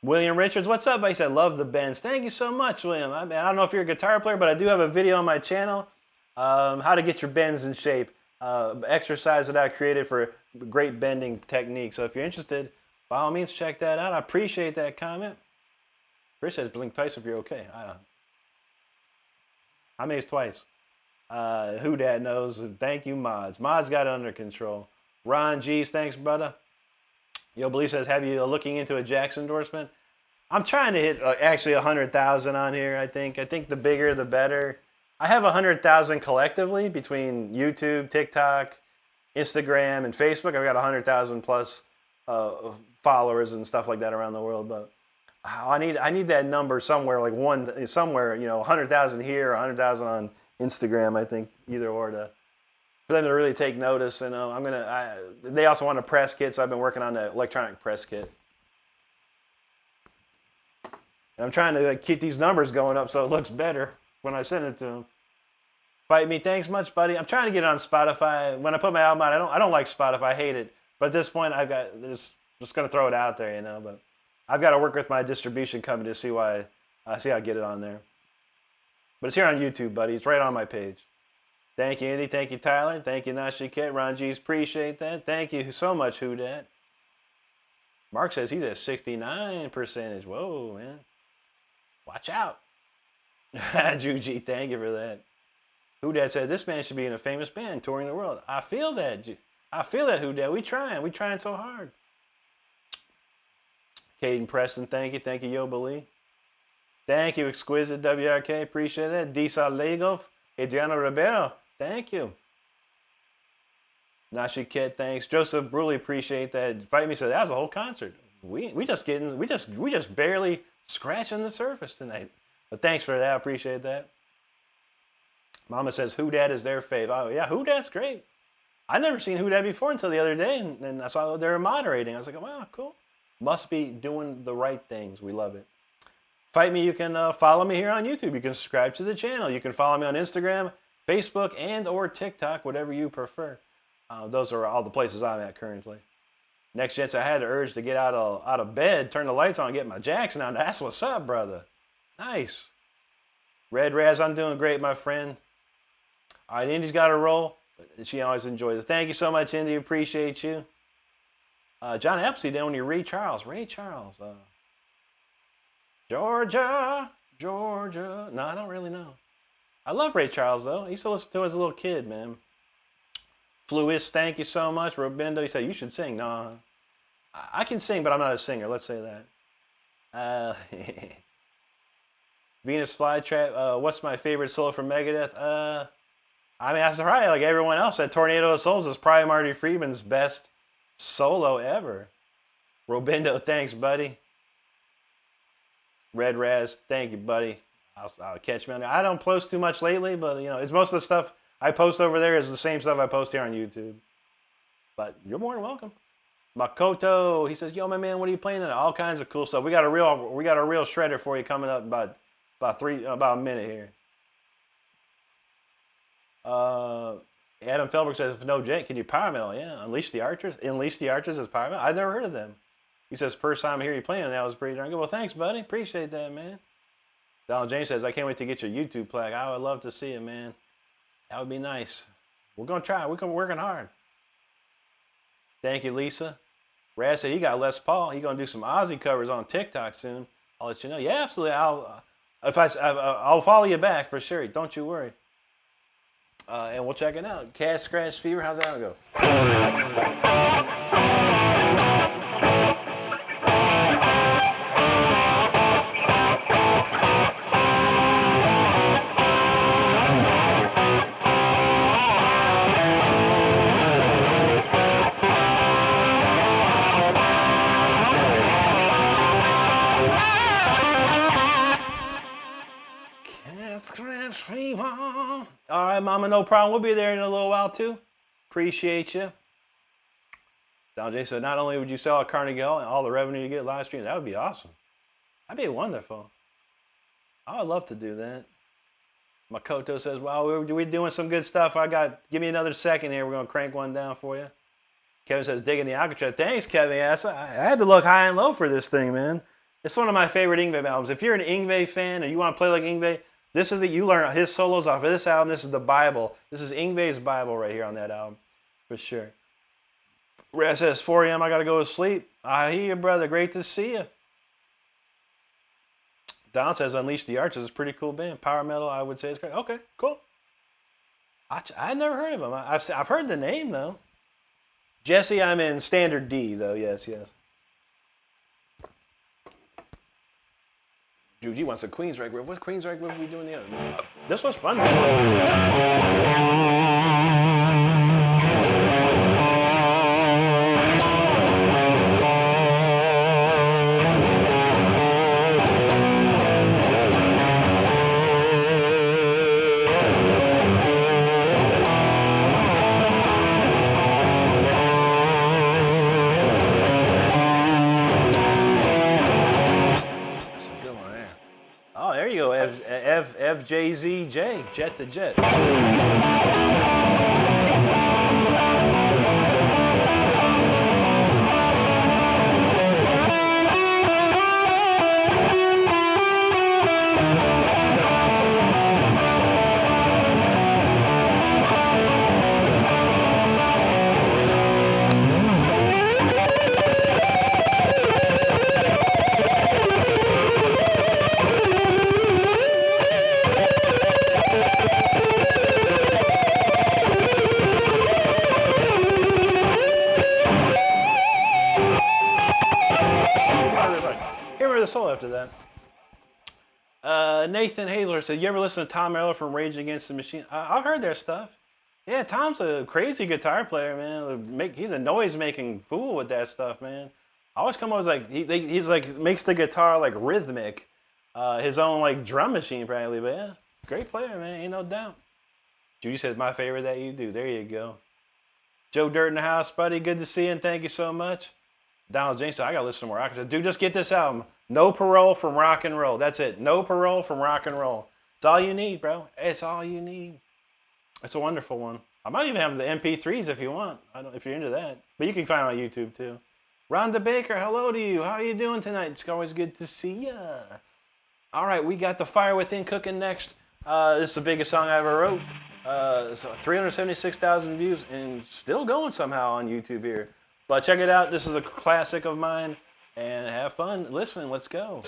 Speaker 1: William Richards, what's up? He said, love the bends. Thank you so much, William. I don't know if you're a guitar player, but I do have a video on my channel, how to get your bends in shape. Exercise that I created for great bending technique. So if you're interested, by all means, check that out. I appreciate that comment. Chris says, blink twice if you're okay. I amazed twice. Who Dat knows? Thank you, Mods. Mods got it under control. Ron G's, thanks, brother. Yo, Believe says, have you looking into a Jax endorsement? I'm trying to hit actually 100,000 on here, I think. I think the bigger, the better. I have 100,000 collectively between YouTube, TikTok, Instagram, and Facebook. I've got 100,000 plus followers and stuff like that around the world. But I need that number somewhere, like 100,000 here, 100,000 on Instagram, I think, either or for them to really take notice. And they also want a press kit, so I've been working on the electronic press kit. And I'm trying to keep these numbers going up so it looks better when I send it to them. Fight Me, thanks much, buddy. I'm trying to get it on Spotify. When I put my album out, I don't like Spotify. I hate it. But at this point, I've got just going to throw it out there, But I've got to work with my distribution company to see how I get it on there. But it's here on YouTube, buddy. It's right on my page. Thank you, Andy. Thank you, Tyler. Thank you, Nashiket. Ron G's, appreciate that. Thank you so much, Who Dat. Mark says he's at 69%. Whoa, man. Watch out. Drew G, thank you for that. Who Dat said this man should be in a famous band touring the world. I feel that. Who Dat. We trying so hard. Caden Preston, thank you. Thank you, Yo Beli. Thank you, Exquisite WRK. Appreciate that. Disa Legov. Adriano Ribeiro. Thank you. Nashiket, thanks. Joseph Bruley, appreciate that. Fight Me said that was a whole concert. We just barely scratching the surface tonight. But thanks for that. I appreciate that. Mama says Who Dat is their fave. Oh yeah, Who Dat's great. I'd never seen Who Dat before until the other day, and I saw they were moderating. I was like, wow, cool. Must be doing the right things. We love it. Fight me, you can follow me here on YouTube. You can subscribe to the channel. You can follow me on Instagram, Facebook, and or TikTok, whatever you prefer. Those are all the places I'm at currently. Next chance I had the urge to get out of bed, turn the lights on, get my Jackson on. That's what's up, brother. Nice. Red Raz, I'm doing great, my friend. All right, Indy's got a roll. She always enjoys it. Thank you so much, Indy. Appreciate you. John Epstein, down you Ray Charles. Ray Charles. Georgia. No, I don't really know. I love Ray Charles, though. I used to listen to him as a little kid, man. Fluis, thank you so much. Robindo, you said you should sing. No, I can sing, but I'm not a singer. Let's say that. Venus Flytrap, what's my favorite solo from Megadeth? I mean, that's probably like everyone else. That Tornado of Souls is probably Marty Friedman's best solo ever. Robindo, thanks, buddy. Red Raz, thank you, buddy. I'll catch me on there. I don't post too much lately, but you know, it's most of the stuff I post over there is the same stuff I post here on YouTube. But you're more than welcome. Makoto, he says, "Yo, my man, what are you playing?" All kinds of cool stuff. We got a real shredder for you coming up about a minute here. Adam Felberg says, "No, Jake, can you power metal?" Yeah, Unleash the Archers. Unleash the Archers is power metal. I've never heard of them. He says, "First time I hear you playing, that was pretty darn good." Well, thanks, buddy. Appreciate that, man. Donald James says, "I can't wait to get your YouTube plaque. I would love to see it, man. That would be nice. We're gonna try. We're working hard." Thank you, Lisa. Raz said he got Les Paul. He's gonna do some Ozzy covers on TikTok soon. I'll let you know. Yeah, absolutely. I'll follow you back for sure. Don't you worry. And we'll check it out. Cat Scratch Fever. How's that gonna go? All right, Mama, no problem. We'll be there in a little while, too. Appreciate you. Don J said, "Not only would you sell at Carnegie Hall and all the revenue you get live stream, that would be awesome. That'd be wonderful. I would love to do that." Makoto says, "Well, we're doing some good stuff. Give me another second here. We're going to crank one down for you." Kevin says, "Digging the orchestra." Thanks, Kevin. Yes, I had to look high and low for this thing, man. It's one of my favorite Yngwie albums. If you're an Yngwie fan and you want to play like Yngwie, this is you learn his solos off of this album. This is the Bible. This is Yngwie's Bible right here on that album, for sure. Raz says, 4 a.m. I got to go to sleep. I hear you, brother. Great to see you. Don says, "Unleash the Archers is a pretty cool band. Power metal, I would say, is great." Okay, cool. I never heard of them. I've heard the name, though. Jesse, I'm in standard D, though. Yes. Dude, he wants a Queensryche riff. What Queensryche riff are we doing the other? This was fun. FJZJ, Jet to Jet. The solo after that. Nathan Hazler said, "You ever listen to Tom Morello from Rage Against the Machine?" I've heard their stuff. Yeah, Tom's a crazy guitar player, man. He's a noise-making fool with that stuff, man. I always come up with he's like makes the guitar like rhythmic, his own like drum machine probably. But yeah, great player, man. Ain't no doubt. Judy says, "My favorite that you do." There you go. Joe Dirt in the house, buddy. Good to see you, and thank you so much. Donald James said, "I gotta listen to more orchestra." Dude, just get this album. No parole from rock and roll. That's it. No parole from rock and roll. It's all you need, bro. It's all you need. It's a wonderful one. I might even have the MP3s if you want. If you're into that. But you can find it on YouTube too. Rhonda Baker, hello to you. How are you doing tonight? It's always good to see ya. All right, we got The Fire Within cooking next. This is the biggest song I ever wrote. So 376,000 views and still going somehow on YouTube here. But check it out. This is a classic of mine. And have fun listening. Let's go.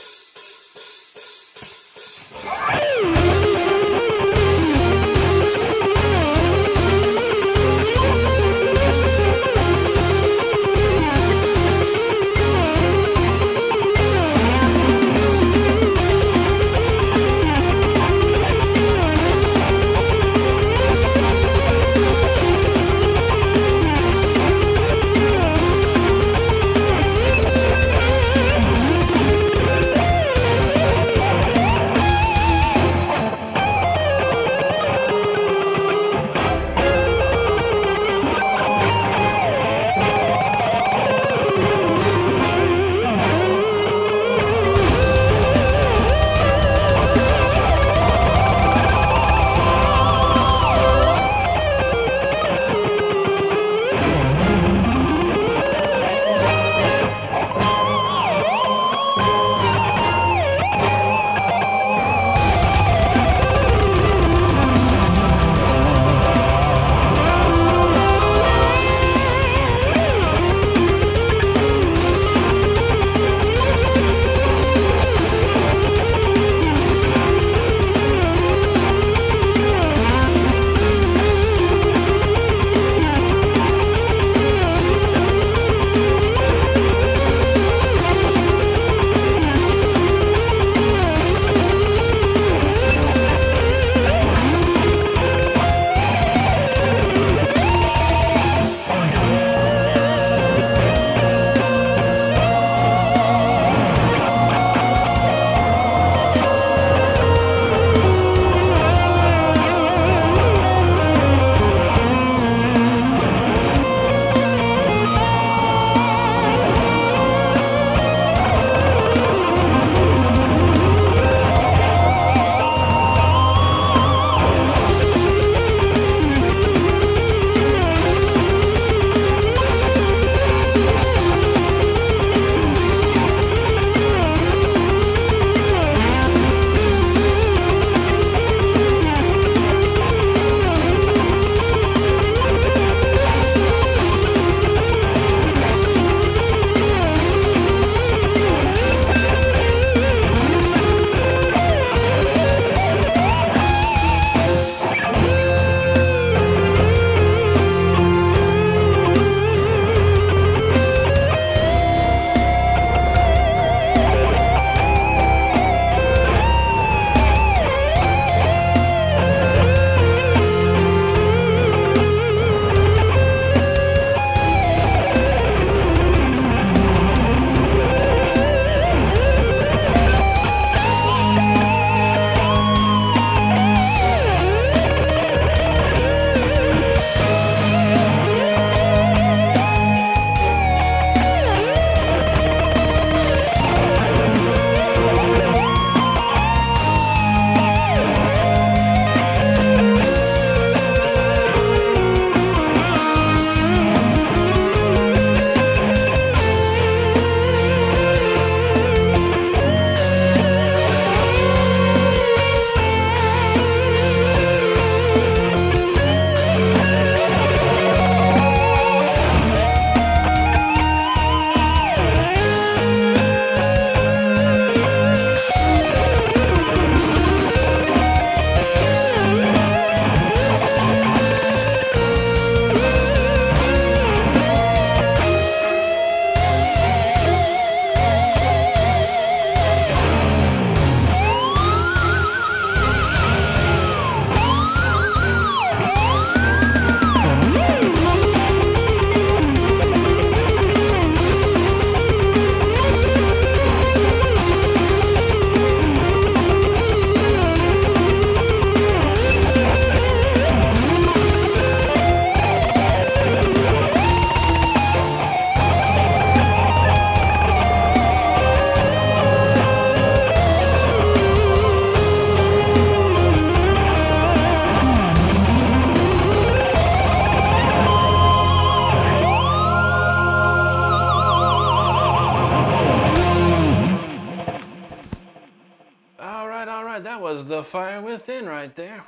Speaker 1: the fire within right there.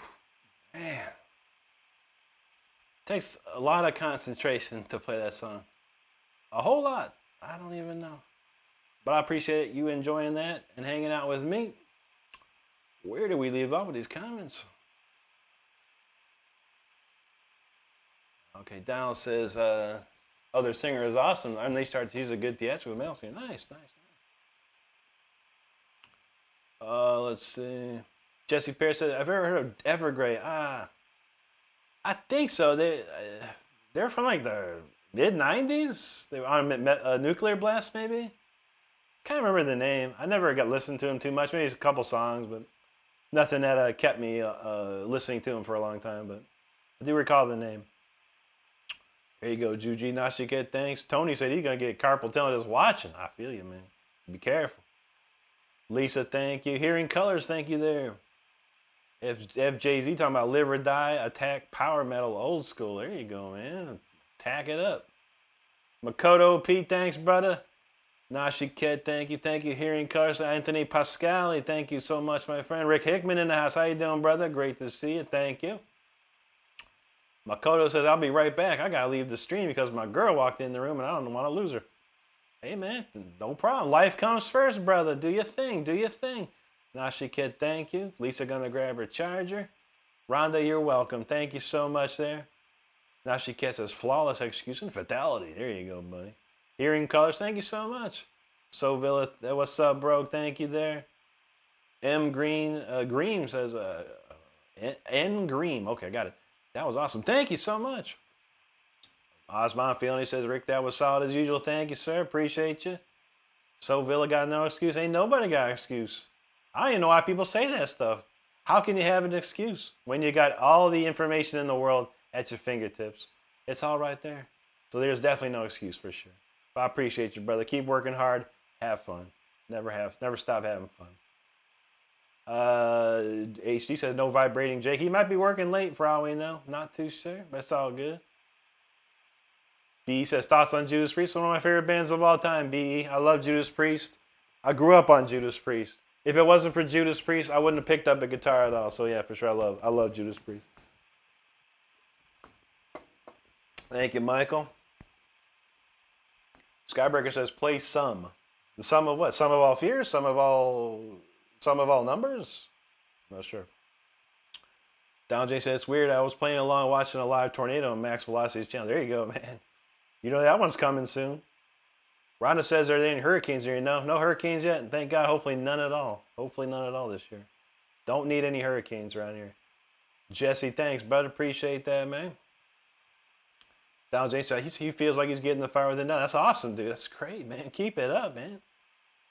Speaker 1: Man. Takes a lot of concentration to play that song. A whole lot. I don't even know. But I appreciate you enjoying that and hanging out with me. Where do we leave off with these comments? Okay, Donald says, other singer is awesome. And they start to use a good theatrical male singer. Nice. Let's see. Jesse Pierce says, I've ever heard of Evergrey. I think so. They're from like the mid-90s. They were on a Nuclear Blast, maybe? Can't remember the name. I never got listened to them too much. Maybe a couple songs, but nothing that kept me listening to them for a long time. But I do recall the name. There you go, Juji Nashike, thanks. Tony said he's going to get carpal tunnel just watching. I feel you, man. Be careful. Lisa, thank you. Hearing Colors, thank you there. FJZ talking about Live or Die, Attack, Power Metal, Old School. There you go, man. Tack it up. Makoto P, thanks, brother. Nashike, thank you. Thank you. Hearing Colors. Anthony Pascali, thank you so much, my friend. Rick Hickman in the house. How you doing, brother? Great to see you. Thank you. Makoto says, I'll be right back. I got to leave the stream because my girl walked in the room and I don't want to lose her. Hey, man, no problem. Life comes first, brother. Do your thing. Do your thing. Nashike, thank you. Lisa going to grab her charger. Rhonda, you're welcome. Thank you so much there. Nashike says, flawless execution, fatality. There you go, buddy. Hearing Colors, thank you so much. So Villa, what's up, bro? Thank you there. M. Green says, N. Green. Okay, I got it. That was awesome. Thank you so much. Osman Feeling says, Rick, that was solid as usual. Thank you, sir. Appreciate you. So Villa got no excuse. Ain't nobody got an excuse. I don't even know why people say that stuff. How can you have an excuse when you got all the information in the world at your fingertips? It's all right there. So there's definitely no excuse for sure. But I appreciate you, brother. Keep working hard. Have fun. Never stop having fun. HD says no vibrating Jake. He might be working late for all we know. Not too sure, but it's all good. B says thoughts on Judas Priest. One of my favorite bands of all time. BE. I love Judas Priest. I grew up on Judas Priest. If it wasn't for Judas Priest, I wouldn't have picked up a guitar at all. So yeah, for sure, I love Judas Priest. Thank you, Michael. Skybreaker says play some. The sum of what? Sum of all fears? Sum of all numbers? I'm not sure. Don J said, it's weird. I was playing along watching a live tornado on Max Velocity's channel. There you go, man. You know that one's coming soon. Rhonda says, are there any hurricanes here? No hurricanes yet. And thank God, hopefully none at all. Hopefully none at all this year. Don't need any hurricanes around here. Jesse, thanks, brother. Appreciate that, man. Don J said, he feels like he's getting the fire within. That's awesome, dude. That's great, man. Keep it up, man.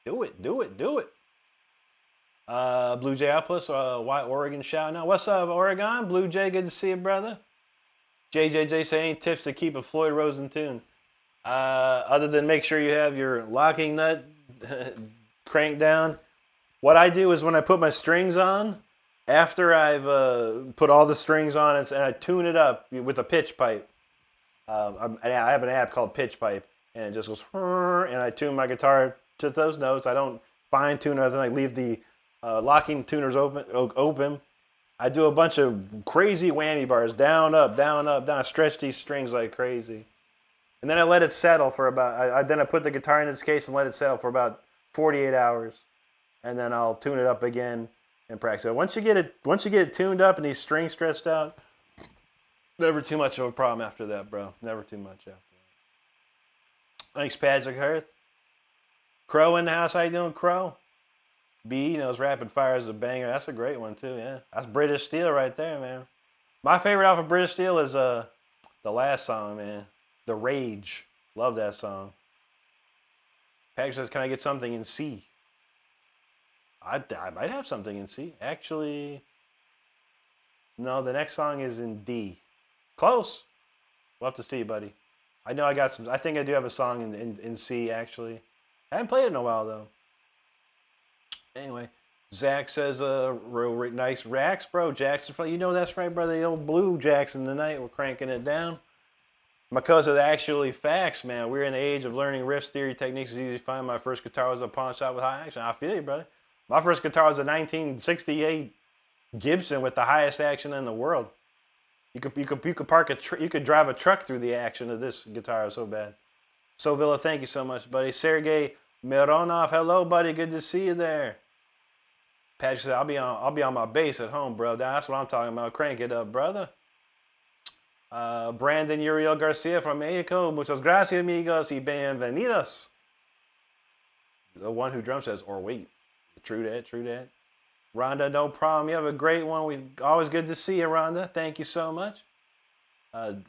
Speaker 1: Do it. Blue Jay Outpost, White Oregon shout out. What's up, Oregon? Blue Jay, good to see you, brother. JJJ say any tips to keep a Floyd Rose in tune? Other than make sure you have your locking nut cranked down. What I do is when I put my strings on, after I've put all the strings on and I tune it up with a pitch pipe. I have an app called Pitch Pipe, and it just goes, and I tune my guitar to those notes. I don't fine tune or anything. I leave the locking tuners open. I do a bunch of crazy whammy bars, down, up, down, up, down. I stretch these strings like crazy. And then I let it settle for about, then I put the guitar in its case and let it settle for about 48 hours. And then I'll tune it up again and practice it. Once you get it tuned up and these strings stretched out, never too much of a problem after that, bro. Never too much after that. Thanks, Patrick Hearth. Crow in the house. How you doing, Crow? B knows Rapid Fire is a banger. That's a great one, too, yeah. That's British Steel right there, man. My favorite off of British Steel is the last song, man. The Rage. Love that song. Patrick says, can I get something in C? I might have something in C. Actually, no, the next song is in D. Close. We'll have to see, buddy. I know I got some. I think I do have a song in C, actually. I haven't played it in a while, though. Anyway, Zach says, real nice racks, bro. Jackson, you know that's right, brother. The old Blue Jackson tonight. We're cranking it down. Because of actually facts, man. We're in the age of learning riffs, theory, techniques. It's easy to find. My first guitar was a pawn shop with high action. I feel you, brother. My first guitar was a 1968 Gibson with the highest action in the world. You could park you could drive a truck through the action of this guitar. So bad. So Villa, thank you so much, buddy. Sergey Mironov, hello, buddy. Good to see you there. Patrick said, I'll be on my bass at home, bro. That's what I'm talking about. Crank it up, brother. Brandon Uriel Garcia from Mexico. Muchas gracias, amigos, y bienvenidos. The one who drums says, or wait. True that, true that. Rhonda, no problem. You have a great one. Always good to see you, Rhonda. Thank you so much.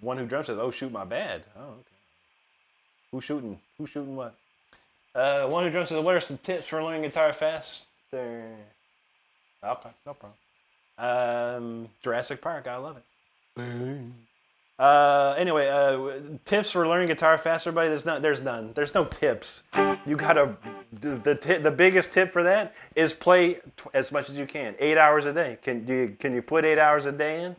Speaker 1: One who drums says, oh, shoot, my bad. Oh, okay. Who's shooting? Who's shooting what? One who drums says, what are some tips for learning guitar faster? Okay, no problem. Jurassic Park, I love it. Anyway, tips for learning guitar faster, buddy. There's none. There's no tips. You gotta. The biggest tip for that is play as much as you can. 8 hours a day. Can you put 8 hours a day in?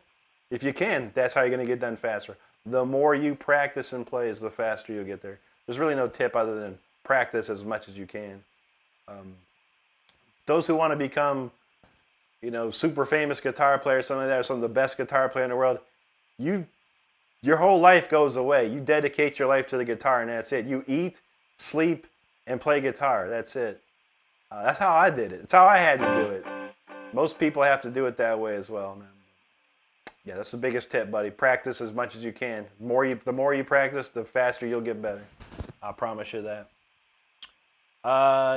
Speaker 1: If you can, that's how you're gonna get done faster. The more you practice and play, the faster you'll get there. There's really no tip other than practice as much as you can. Those who want to become, super famous guitar players, something like that, or some of the best guitar player in the world, your whole life goes away. You dedicate your life to the guitar, and that's it. You eat, sleep, and play guitar. That's it. That's how I did it. It's how I had to do it. Most people have to do it that way as well, man. Yeah, that's the biggest tip, buddy. Practice as much as you can. The more you practice, the faster you'll get better. I promise you that.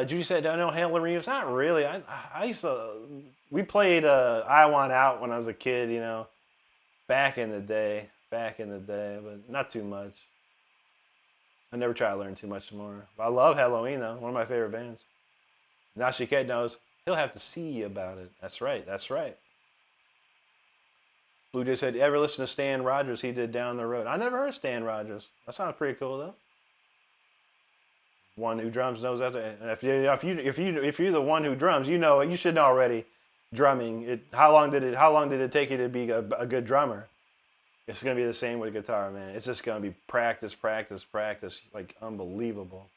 Speaker 1: Judy said, "I know Halo Reeves." Not really. I used to. We played "I Want Out" when I was a kid. Back in the day, but not too much. I never try to learn too much more. But I love Halloween though. One of my favorite bands. Now Shiket knows. He'll have to see you about it. That's right. That's right. Blue Jay said, "Ever listen to Stan Rogers? He did Down the Road." I never heard Stan Rogers. That sounds pretty cool though. One who drums knows that. If you're the one who drums, you should know already. Drumming. How long did it take you to be a good drummer? It's gonna be the same with guitar, man. It's just gonna be practice, like unbelievable.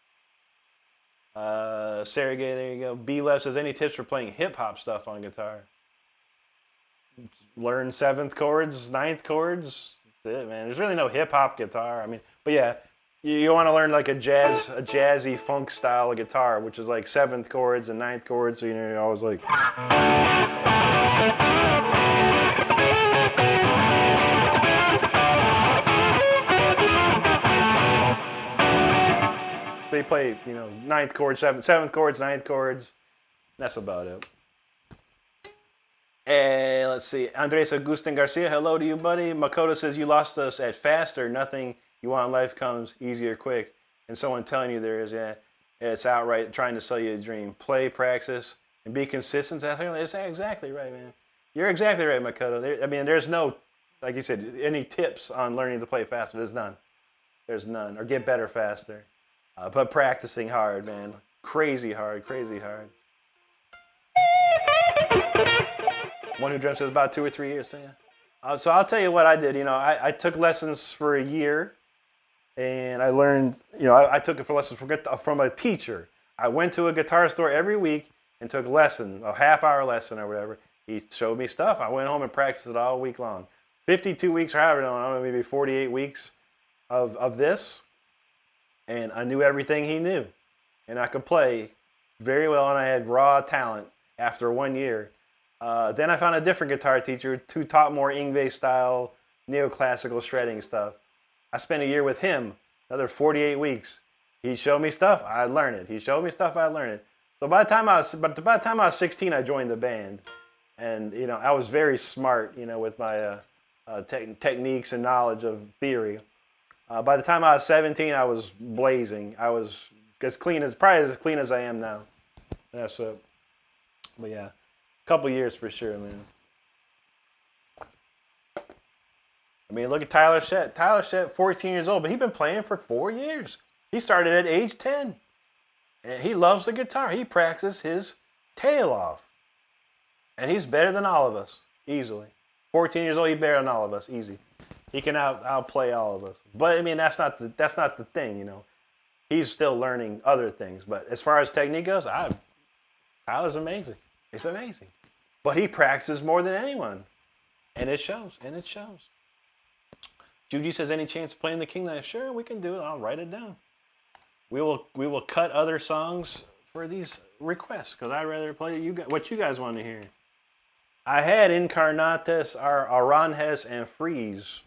Speaker 1: Sergey, there you go. B Left says, any tips for playing hip hop stuff on guitar? Learn 7th chords, 9th chords. That's it, man. There's really no hip hop guitar. But yeah, you want to learn like a jazzy funk style of guitar, which is like 7th chords and 9th chords. So you're always like. They play, 9th chords, 7th chords, 9th chords. That's about it. And let's see. Andres Agustin Garcia, hello to you, buddy. Makoto says, you lost us at fast or nothing you want in life comes easy or quick. And someone telling you there is, it's outright trying to sell you a dream. Play, practice, and be consistent. That's exactly right, man. You're exactly right, Makoto. There's no, like you said, any tips on learning to play faster. There's none. There's none. Or get better faster. But practicing hard, man. Crazy hard. One who drums says about 2 or 3 years. So, yeah. So I'll tell you what I did. I took lessons for a year, and I learned. I took it for lessons from a teacher. I went to a guitar store every week and took lessons, a half-hour lesson or whatever. He showed me stuff. I went home and practiced it all week long. 52 weeks or however, maybe 48 weeks of this, and I knew everything he knew, and I could play very well, and I had raw talent after 1 year. Then I found a different guitar teacher who taught more Yngwie style, neoclassical shredding stuff. I spent a year with him, another 48 weeks. He showed me stuff, I learned it. He showed me stuff, I learned it. So by the time I was 16, I joined the band, and I was very smart, with my techniques and knowledge of theory. By the time I was 17, I was blazing. I was probably as clean as I am now. That's it. But yeah. Couple years for sure, man. Look at Tyler Shett. Tyler Shett, 14 years old, but he's been playing for 4 years. He started at age 10. And he loves the guitar. He practices his tail off. And he's better than all of us, easily. 14 years old, he's better than all of us, easy. He can outplay all of us. But that's not the thing, He's still learning other things. But as far as technique goes, Tyler's amazing. It's amazing. But he practices more than anyone. And it shows. Judy says, any chance of playing the King Knife? Sure, we can do it. I'll write it down. We will cut other songs for these requests because I'd rather play what you guys want to hear. I had Incarnatus, Aranjes, and Freeze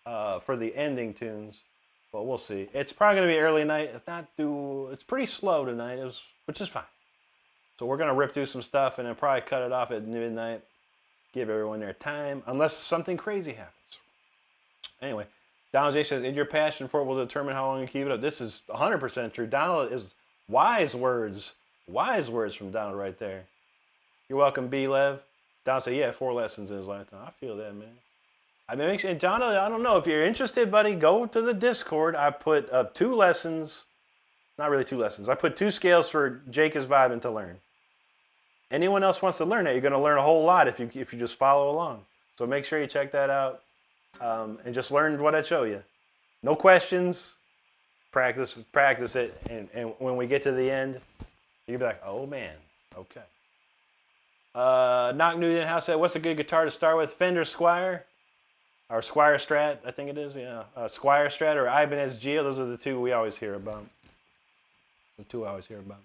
Speaker 1: for the ending tunes, but we'll see. It's probably going to be early night. It's pretty slow tonight, which is fine. So we're going to rip through some stuff and then probably cut it off at midnight. Give everyone their time, unless something crazy happens. Anyway, Donald J says, and your passion for it will determine how long you keep it up. This is 100% true. Donald is wise words from Donald right there. You're welcome, B. Lev. Donald said, yeah, 4 lessons in his lifetime. I feel that, man. I mean, Donald, I don't know. If you're interested, buddy, go to the Discord. I put up 2 lessons. Not really 2 lessons. I put 2 scales for Jake is vibing to learn. Anyone else wants to learn that, you're going to learn a whole lot if you just follow along. So make sure you check that out and just learn what I show you. No questions. Practice it. And when we get to the end, you'll be like, oh, man. Okay. Knock Newton House said, what's a good guitar to start with? Fender Squire or Squire Strat, I think it is. Yeah. Squire Strat or Ibanez Geo. Those are the 2 we always hear about. The 2 I always hear about.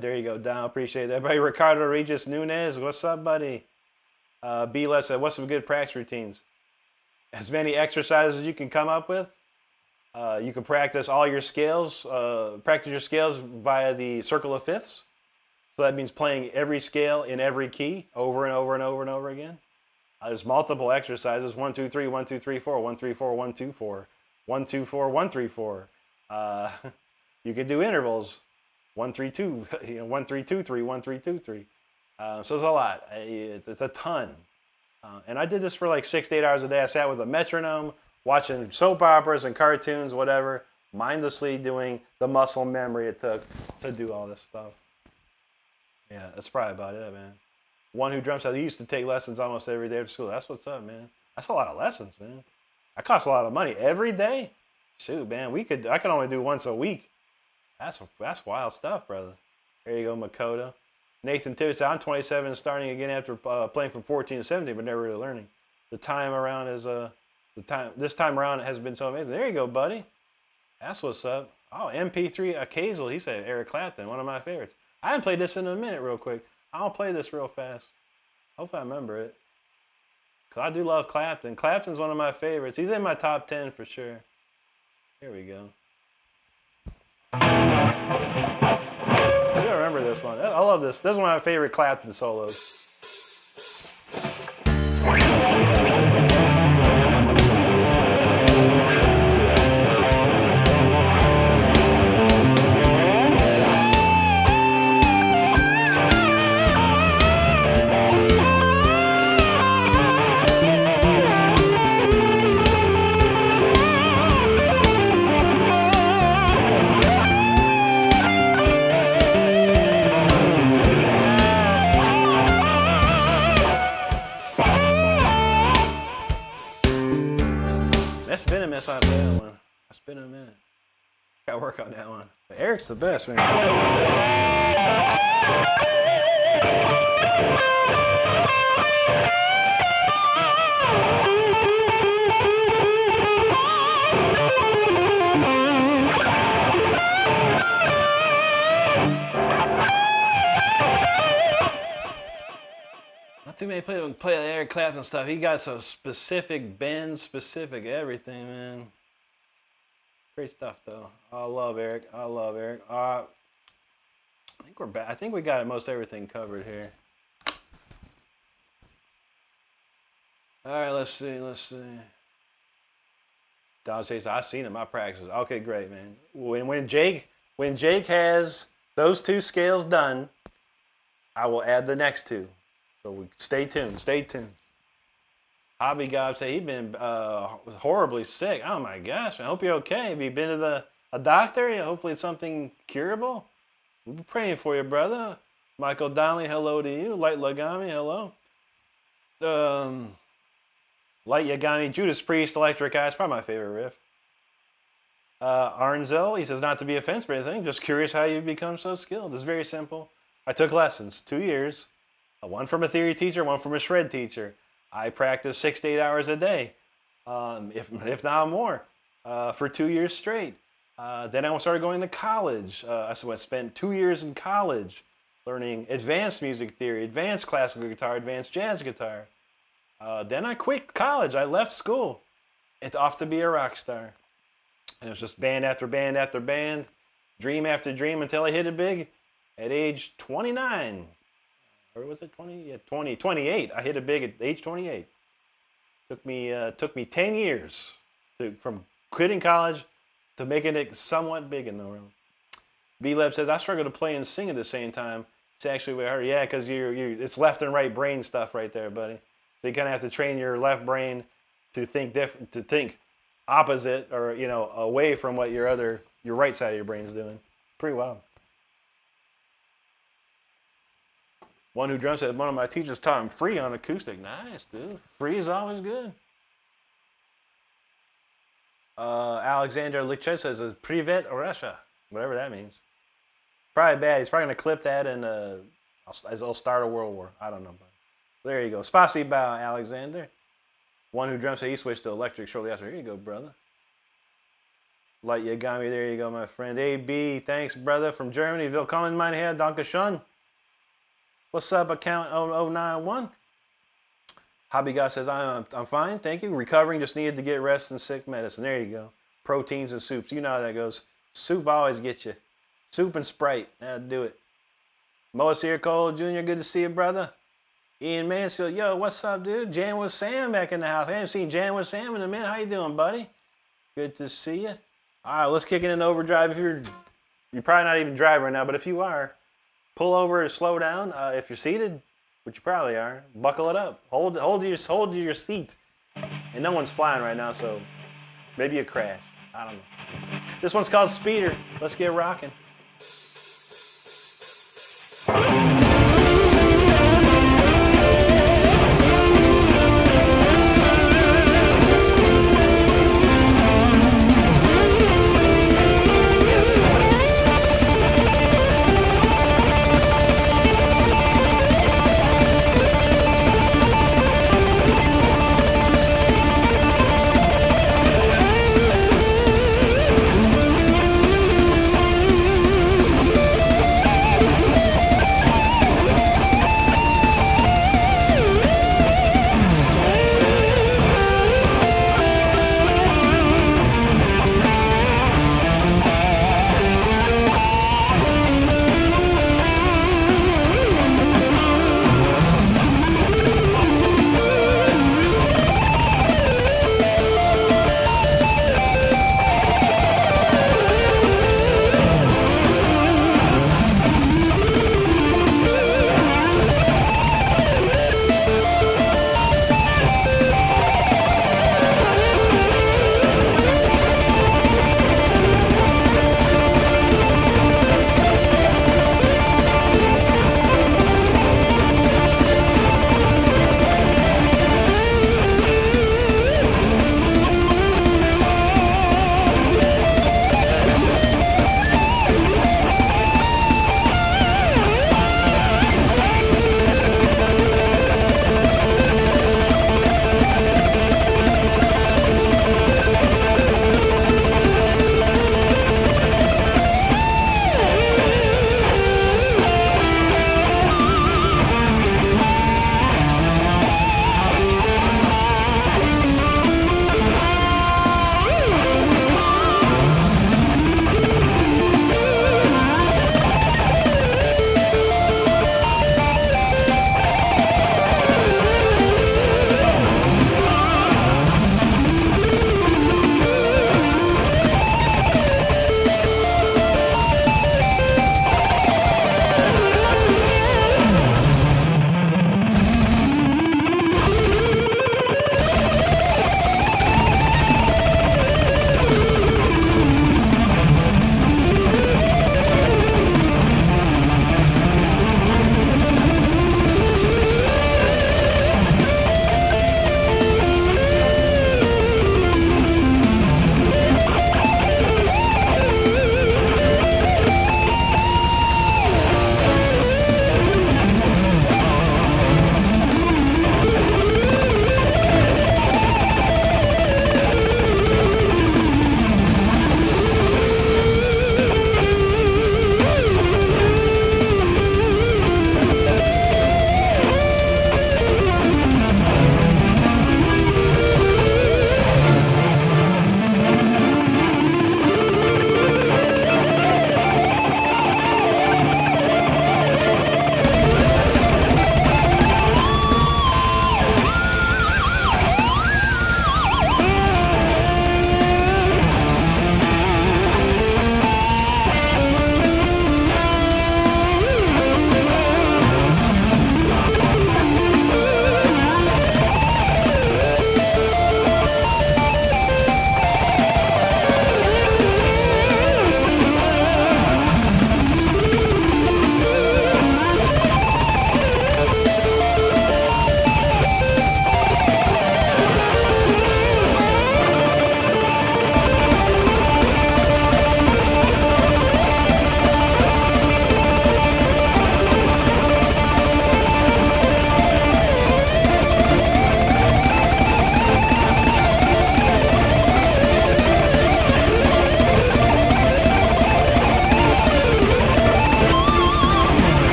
Speaker 1: There you go, Don. Appreciate that. Everybody, Ricardo Regis Nunez, what's up, buddy? B. Les said, what's some good practice routines? As many exercises as you can come up with. You can practice all your scales. Practice your scales via the circle of fifths. So that means playing every scale in every key over and over and over and over again. There's multiple exercises. 1, 2, 3, 1, 2, 3, 4, 1, 3, 4, 1, 2, 4, 1, 2, 4, 1, 3, 4. You can do intervals. 1, 3, 2, 1, 3, 2, 3, 1, 3, 2, 3. So it's a lot. It's a ton. And I did this for like 6 to 8 hours a day. I sat with a metronome, watching soap operas and cartoons, whatever, mindlessly doing the muscle memory it took to do all this stuff. Yeah, that's probably about it, man. One who drums out, he used to take lessons almost every day after school. That's what's up, man. That's a lot of lessons, man. That costs a lot of money every day. Shoot, man, I could only do once a week. That's wild stuff, brother. There you go, Makoto. Nathan Tibbetts, I'm 27 and starting again after playing from 14 to 17, but never really learning. This time around it has been so amazing. There you go, buddy. That's what's up. Oh, MP3 Occasional. He said Eric Clapton, one of my favorites. I haven't played this in a minute real quick. I'll play this real fast. Hopefully I remember it. Because I do love Clapton. Clapton's one of my favorites. He's in my top 10 for sure. Here we go. I remember this one. I love this. This is one of my favorite Clapton solos. It's been a minute. Gotta work on that one. But Eric's the best, man. Not too many people can play Eric Clapton stuff. He got some specific bends, specific everything, man. Great stuff, though. I love Eric. I think we're back. I think we got most everything covered here. All right, let's see. Don says, I've seen him. I practice. Okay, great, man. When Jake has those 2 scales done, I will add the next 2. So stay tuned. Hobby Gob said he's been horribly sick. Oh my gosh! I hope you're okay. Have you been to a doctor? Hopefully it's something curable. We'll be praying for you, brother. Michael Donnelly, hello to you. Light Lagami, hello. Light Yagami, Judas Priest, Electric Eye. It's probably my favorite riff. Arnzel, he says not to be offensive or anything. Just curious how you've become so skilled. It's very simple. I took lessons, 2 years. One from a theory teacher, one from a shred teacher. I practiced 6 to 8 hours a day, if not more, for 2 years straight. Then I started going to college. I spent 2 years in college learning advanced music theory, advanced classical guitar, advanced jazz guitar. Then I quit college. I left school. It's off to be a rock star. And it was just band after band after band, dream after dream until I hit it big at age 29. Or was it 20? Yeah, 28. I hit it big at age 28. Took me 10 years from quitting college to making it somewhat big in the world. B-Leb says, I struggle to play and sing at the same time. It's actually what I heard. Yeah, because it's left and right brain stuff right there, buddy. So you kind of have to train your left brain to think different, to think opposite, or away from what your right side of your brain's doing. Pretty wild. One who drums said one of my teachers taught him free on acoustic. Nice, dude. Free is always good. Alexander Lichet says, Privet Russia. Whatever that means. Probably bad. He's probably going to clip that and I'll start a world war. I don't know. But there you go. Spasibo, Alexander. One who drums said he switched to electric shortly after. Here you go, brother. Light Yagami, there you go, my friend. AB, thanks, brother, from Germany. Willkommen, mein Herr, danke schön. What's up, account 0091? Hobby Guy says, I'm fine, thank you. Recovering, just needed to get rest and sick medicine. There you go. Proteins and soups. You know how that goes. Soup always gets you. Soup and Sprite. That'll do it. Moa here, Cole Jr., good to see you, brother. Ian Mansfield, yo, what's up, dude? Jan with Sam back in the house. I haven't seen Jan with Sam in a minute. How you doing, buddy? Good to see you. All right, let's kick it in overdrive. If you're probably not even driving right now, but if you are, pull over and slow down. If you're seated, which you probably are, buckle it up. Hold your seat. And no one's flying right now, so maybe a crash. I don't know. This one's called Speeder. Let's get rocking.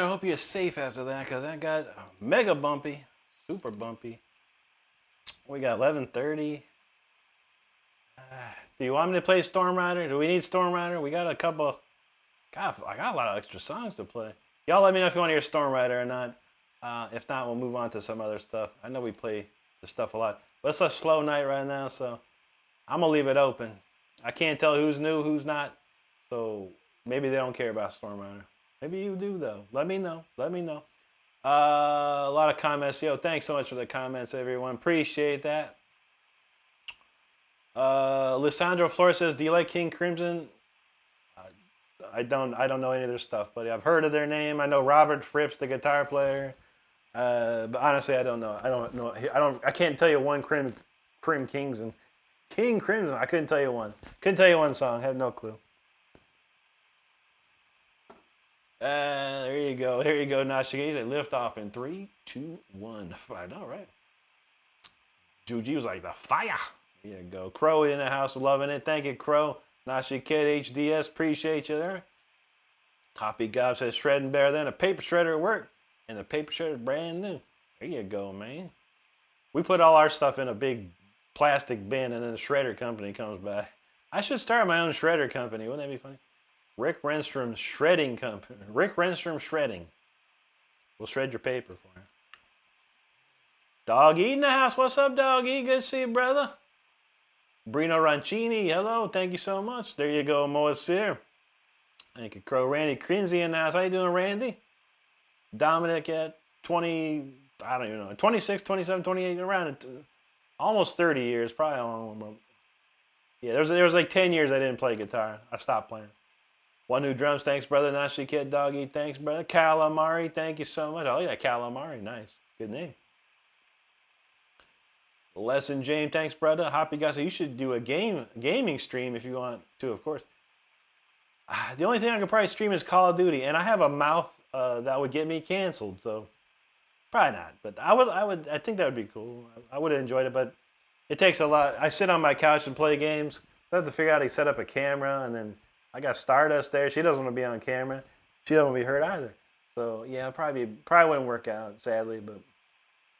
Speaker 1: hope you're safe after that, because that got mega bumpy, super bumpy. We got 11:30. Do you want me to play Storm Rider? Do we need Storm Rider? We got a couple. God, I got a lot of extra songs to play. Y'all let me know if you want to hear Storm Rider or not. If not, we'll move on to some other stuff. I know we play this stuff a lot. But it's a slow night right now, so I'm going to leave it open. I can't tell who's new, who's not. So maybe they don't care about Storm Rider. Maybe you do, though. Let me know. Let me know. A lot of comments. Yo, thanks so much for the comments, everyone. Appreciate that. Lissandro Flores says, do you like King Crimson? I don't know any of their stuff, but I've heard of their name. I know Robert Fripp's the guitar player. But honestly, I don't know. I can't tell you one Crim Kings and King Crimson. I couldn't tell you one. Couldn't tell you one song. Have no clue. There you go. There you go, Nashige. Lift off in 3, 2, 1. I know, right? Juji was like the fire. There you go. Crow in the house, loving it. Thank you, Crow. Nashi Kid HDS, appreciate you there. Hoppy Gob says shredding better than a paper shredder at work, and the paper shredder is brand new. There you go, man. We put all our stuff in a big plastic bin, and then the shredder company comes by. I should start my own shredder company. Wouldn't that be funny? Rick Renstrom Shredding Company. Rick Renstrom Shredding. We'll shred your paper for you. Dog E in the house. What's up, Dog E? Good to see you, brother. Brino Rancini, hello, thank you so much. There you go, Moasir. Thank you, Crow. Randy Crinzy in the house. How you doing, Randy? Dominic at 20, I don't even know, 26, 27, 28, around almost 30 years, probably a long one. Yeah, there was like 10 years I didn't play guitar. I stopped playing. One New Drums, thanks, brother. Nashi Kid Doggy, thanks, brother. Calamari, thank you so much. Oh, yeah, Calamari, nice. Good name. Lesson James, thanks, brother. Hoppy guy said you should do a gaming stream if you want to, of course. The only thing I could probably stream is Call of Duty, and I have a mouth that would get me canceled, so probably not. But I think that would be cool. I would have enjoyed it, but it takes a lot. I sit on my couch and play games, so I have to figure out how to set up a camera, and then I got Stardust there. She doesn't want to be on camera. She doesn't want to be heard either. So yeah, probably wouldn't work out, sadly, but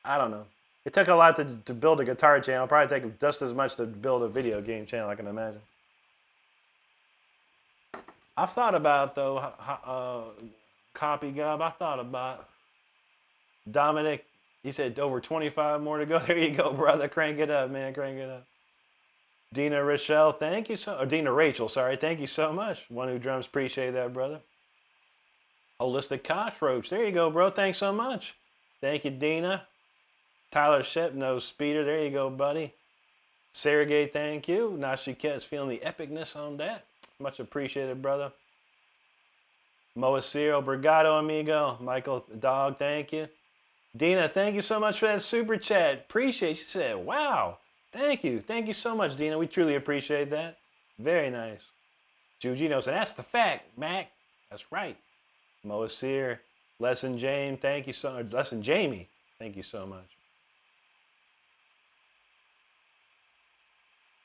Speaker 1: I don't know. It took a lot to build a guitar channel. Probably take just as much to build a video game channel, I can imagine. I've thought about, though, Copy Gob, I thought about Dominic. He said over 25 more to go. There you go, brother. Crank it up, man. Crank it up. Dina Rochelle, thank you so or Dina Rachel, sorry. Thank you so much. One Who Drums, appreciate that, brother. Holistic Cockroach. There you go, bro. Thanks so much. Thank you, Dina. Tyler Shep, no speeder. There you go, buddy. Sergey, thank you. Nashiket's feeling the epicness on that. Much appreciated, brother. Moaciro, Brigado, amigo. Michael, dog, thank you. Dina, thank you so much for that super chat. Appreciate it. She said, wow. Thank you. Thank you so much, Dina. We truly appreciate that. Very nice. Jujino said, that's the fact, Mac. That's right. Moacir, Lesson James, thank you so much. Lesson Jamie, thank you so much.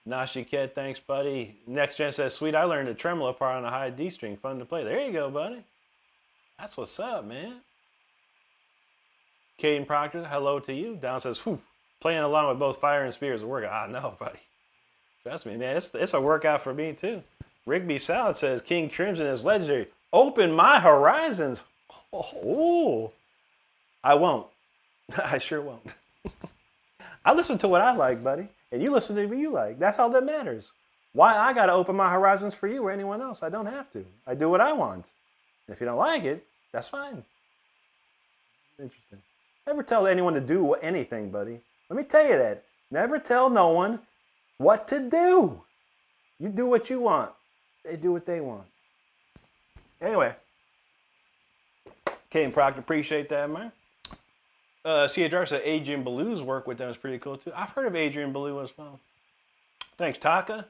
Speaker 1: Nashiket, thanks, buddy. Next Gen says, sweet, I learned the tremolo part on a high D string. Fun to play. There you go, buddy. That's what's up, man. Caden Proctor, hello to you. Down says, whew, playing along with both fire and spear is a workout. I know, buddy. Trust me, man. It's a workout for me, too. Rigby Salad says, King Crimson is legendary. Open my horizons. Oh, I won't. I sure won't. I listen to what I like, buddy. And you listen to what you like. That's all that matters. Why I got to open my horizons for you or anyone else? I don't have to. I do what I want. And if you don't like it, that's fine. Interesting. Never tell anyone to do anything, buddy. Let me tell you that. Never tell no one what to do. You do what you want. They do what they want. Anyway. Kane Proctor, appreciate that, man. C.H.R. said Adrian Ballou's work with them is pretty cool, too. I've heard of Adrian Ballou as well. Thanks, Taka.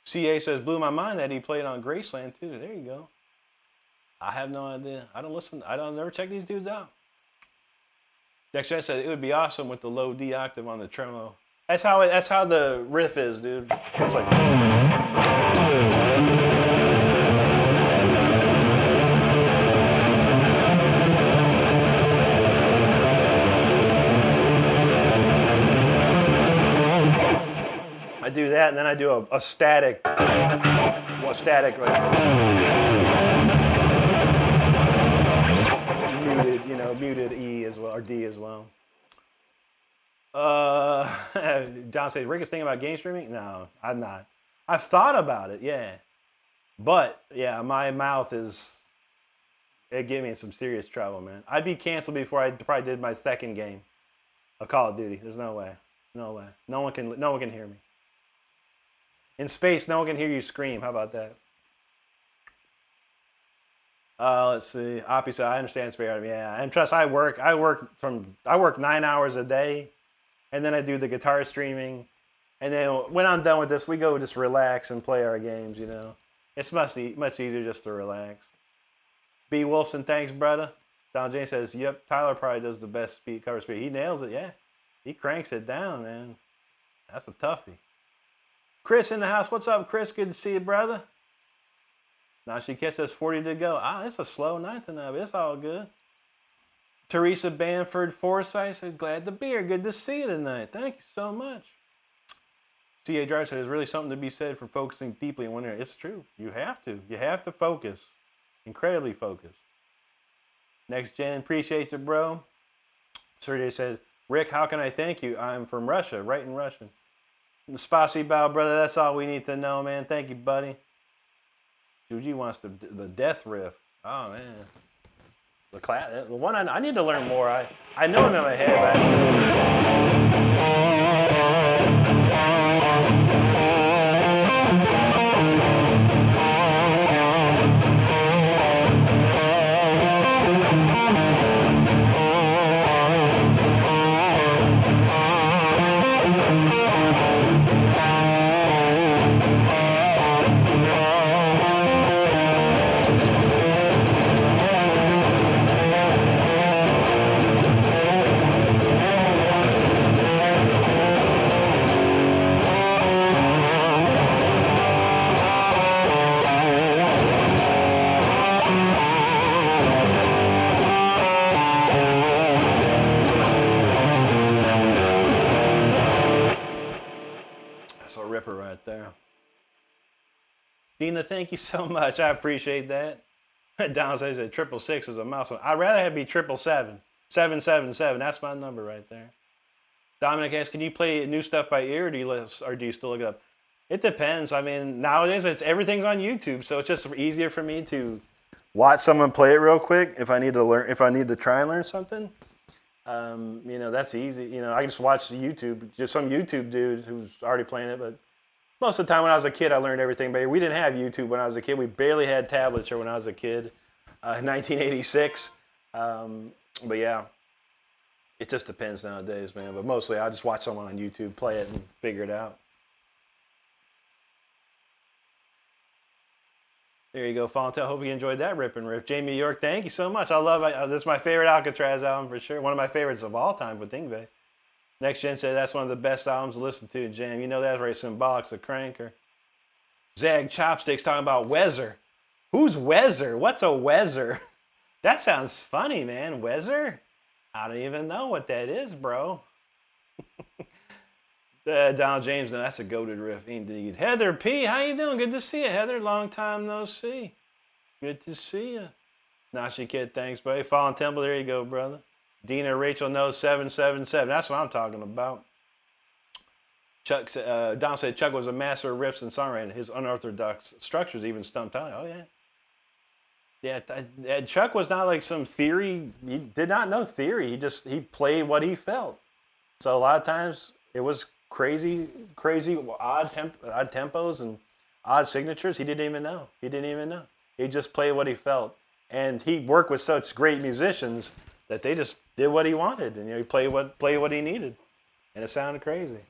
Speaker 1: C.A. says, blew my mind that he played on Graceland, too. There you go. I have no idea. I don't listen. Never check these dudes out. Dexter said it would be awesome with the low D octave on the tremolo. That's how the riff is, dude. It's like... that, and then I do a static, static, like, muted E as well, or D as well. John says, Rick is thinking about game streaming? No, I'm not. I've thought about it, yeah. But, yeah, my mouth it gave me in some serious trouble, man. I'd be canceled before I probably did my second game of Call of Duty. There's no way. No way. No one can hear me. In space, no one can hear you scream. How about that? Let's see. Oppie said, I understand it's very hard. Yeah, and trust, I work 9 hours a day, and then I do the guitar streaming, and then when I'm done with this, we go just relax and play our games. It's much easier just to relax. B. Wolfson, thanks, brother. Don James says, yep, Tyler probably does the best cover speed. He nails it, yeah. He cranks it down, man. That's a toughie. Chris in the house. What's up, Chris? Good to see you, brother. Now she catches 40 to go. It's a slow night tonight, but it's all good. Teresa Bamford Forsyth said, glad to be here. Good to see you tonight. Thank you so much. C.A. Driver said, there's really something to be said for focusing deeply in one area. It's true. You have to. You have to focus. Incredibly focused. Next Gen, appreciate you, bro. Sergey said, Rick, how can I thank you? I'm from Russia, right in Russian. Spasibo, brother, that's all we need to know, man. Thank you, buddy. Juji wants the death riff. Oh, man. The one I need to learn more. I know him in my head, right there. Dina, thank you so much. I appreciate that. Don says that 666 is a mouse. I'd rather have it be 777. 777. That's my number right there. Dominic asks, can you play new stuff by ear, or do you still look it up? It depends. I mean, nowadays everything's on YouTube, so it's just easier for me to watch someone play it real quick if I need to try and learn something. That's easy. I can just watch YouTube, just some YouTube dude who's already playing it. But most of the time when I was a kid, I learned everything. But we didn't have YouTube when I was a kid. We barely had tablets when I was a kid, in 1986. But yeah, it just depends nowadays, man. But mostly I just watch someone on YouTube play it and figure it out. There you go, Fontel. Hope you enjoyed that rip and riff. Jamie York, thank you so much. I love it. This is my favorite Alcatraz album for sure. One of my favorites of all time with Ingve. Next Gen said that's one of the best albums to listen to, Jam. You know that's very symbolic, so cranker. Zag Chopsticks talking about Wezer. Who's Wezer? What's a Wezer? That sounds funny, man. Wezer? I don't even know what that is, bro. Donald James, no, that's a goated riff, indeed. Heather P, how you doing? Good to see you, Heather. Long time no see. Good to see you. Nashi Kid, thanks, buddy. Fallen Temple, there you go, brother. Dina Rachel knows 777. That's what I'm talking about. Don said Chuck was a master of riffs and songwriting. His unorthodox structures even stumped out. Oh, yeah. Yeah, Chuck was not like some theory. He did not know theory. He played what he felt. So a lot of times it was crazy, odd tempos and odd signatures. He didn't even know. He just played what he felt. And he worked with such great musicians that they just did what he wanted. And he played what he needed. And it sounded crazy.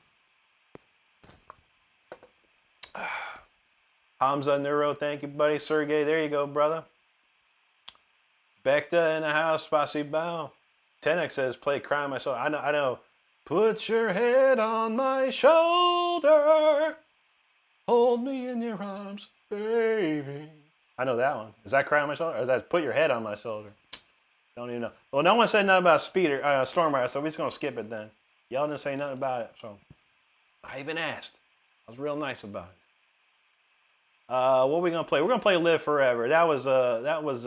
Speaker 1: Hamza Neuro, thank you, buddy. Sergey, there you go, brother. Bekta in the house, Spasibo. Tenek says, play Cry on My Shoulder. I know. Put your head on my shoulder. Hold me in your arms, baby. I know that one. Is that Cry on My Shoulder? Or is that Put Your Head on My Shoulder? Don't even know. Well, no one said nothing about Stormrider, so we're just going to skip it then. Y'all didn't say nothing about it, so I even asked. was real nice about it. What are we gonna play? We're gonna play "Live Forever." That was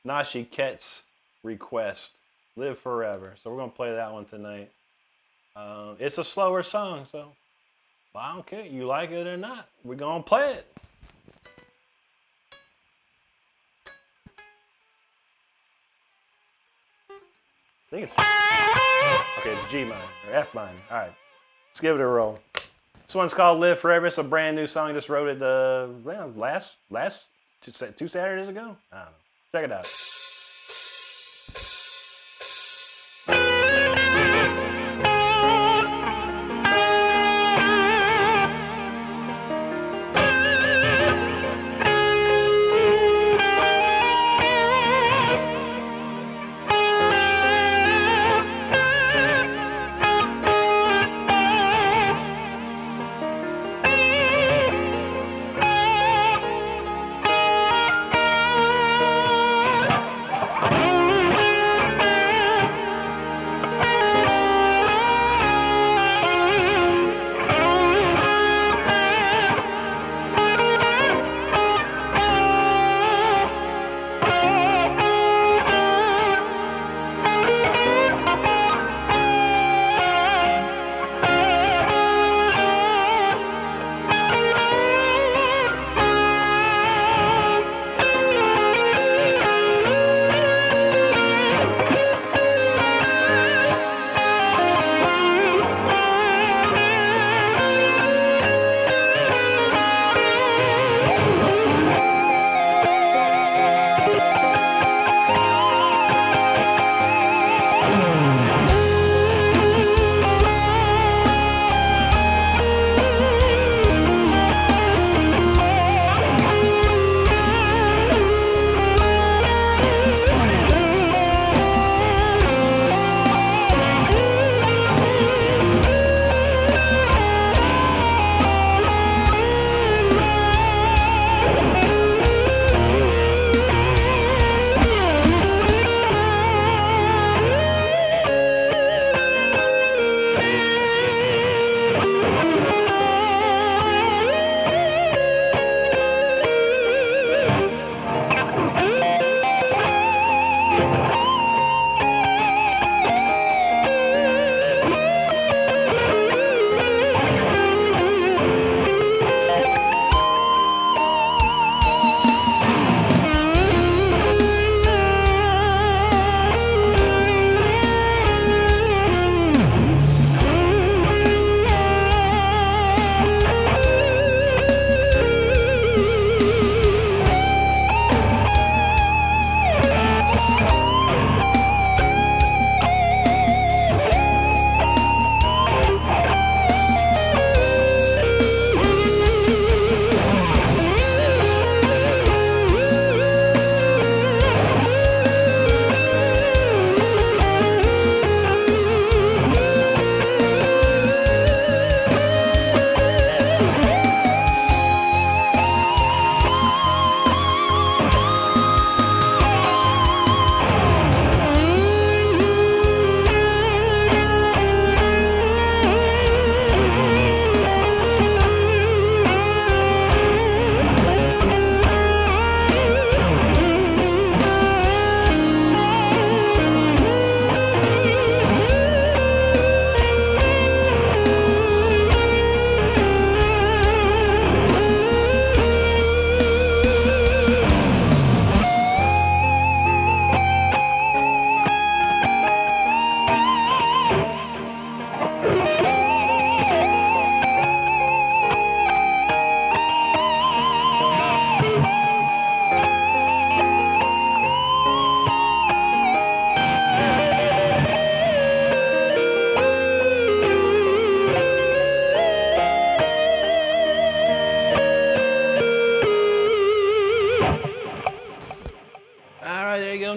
Speaker 1: Nashi Ket's request. "Live Forever." So we're gonna play that one tonight. It's a slower song, so I don't care. You like it or not, we're gonna play it. I think it's okay. It's G minor or F minor. All right, let's give it a roll. This one's called "Live Forever." It's a brand new song. Just wrote it last two Saturdays ago. I don't know. Check it out.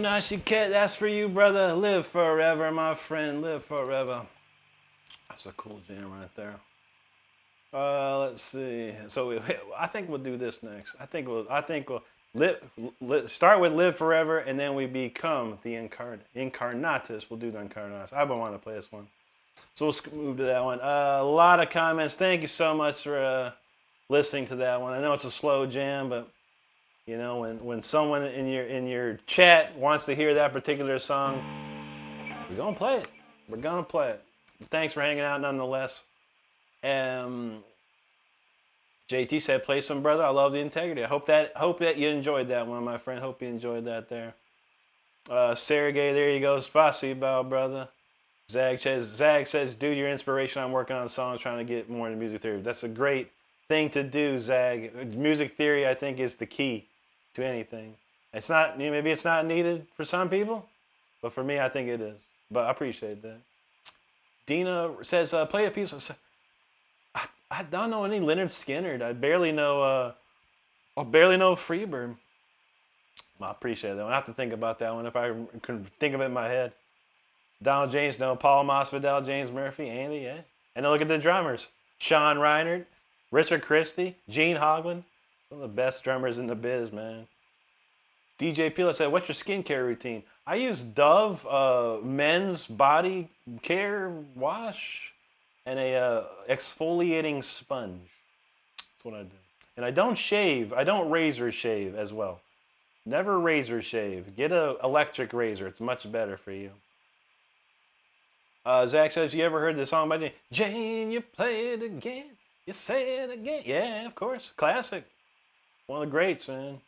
Speaker 1: Nashi Cat, that's for you, brother. Live forever, my friend. Live forever. That's a cool jam right there. Let's see. So I think we'll do this next. I think we'll start with Live Forever, and then we become the Incarnatus. We'll do the Incarnatus. I've been wanting to play this one. So we'll move to that one. A lot of comments. Thank you so much for listening to that one. I know it's a slow jam, but you know, when someone in your chat wants to hear that particular song, we're gonna play it. We're gonna play it. Thanks for hanging out, nonetheless. JT said, "Play some, brother. I love the integrity." I hope that you enjoyed that one, my friend. Hope you enjoyed that there. Sergey, there you go. Spasibo, brother. Zag says, dude, your inspiration. I'm working on songs, trying to get more into music theory. That's a great thing to do, Zag. Music theory, I think, is the key to anything. It's not, maybe it's not needed for some people, but for me, I think it is. But I appreciate that. Dina says, play a piece of. I don't know any Leonard Skinner. I barely know Freebird. I appreciate that one. I have to think about that one if I can think of it in my head. Donald James, no. Paul Masvidal, James Murphy, Andy, yeah. And then look at the drummers. Sean Reinert, Richard Christie, Gene Hoglan. Some of the best drummers in the biz, man. DJ Pila said, what's your skincare routine? I use Dove men's body care wash and a exfoliating sponge. That's what I do. And I don't shave. I don't razor shave as well. Never razor shave. Get an electric razor. It's much better for you. Zach says, you ever heard the song by Jane? Jane, you play it again. You say it again. Yeah, of course. Classic. One of the greats, man.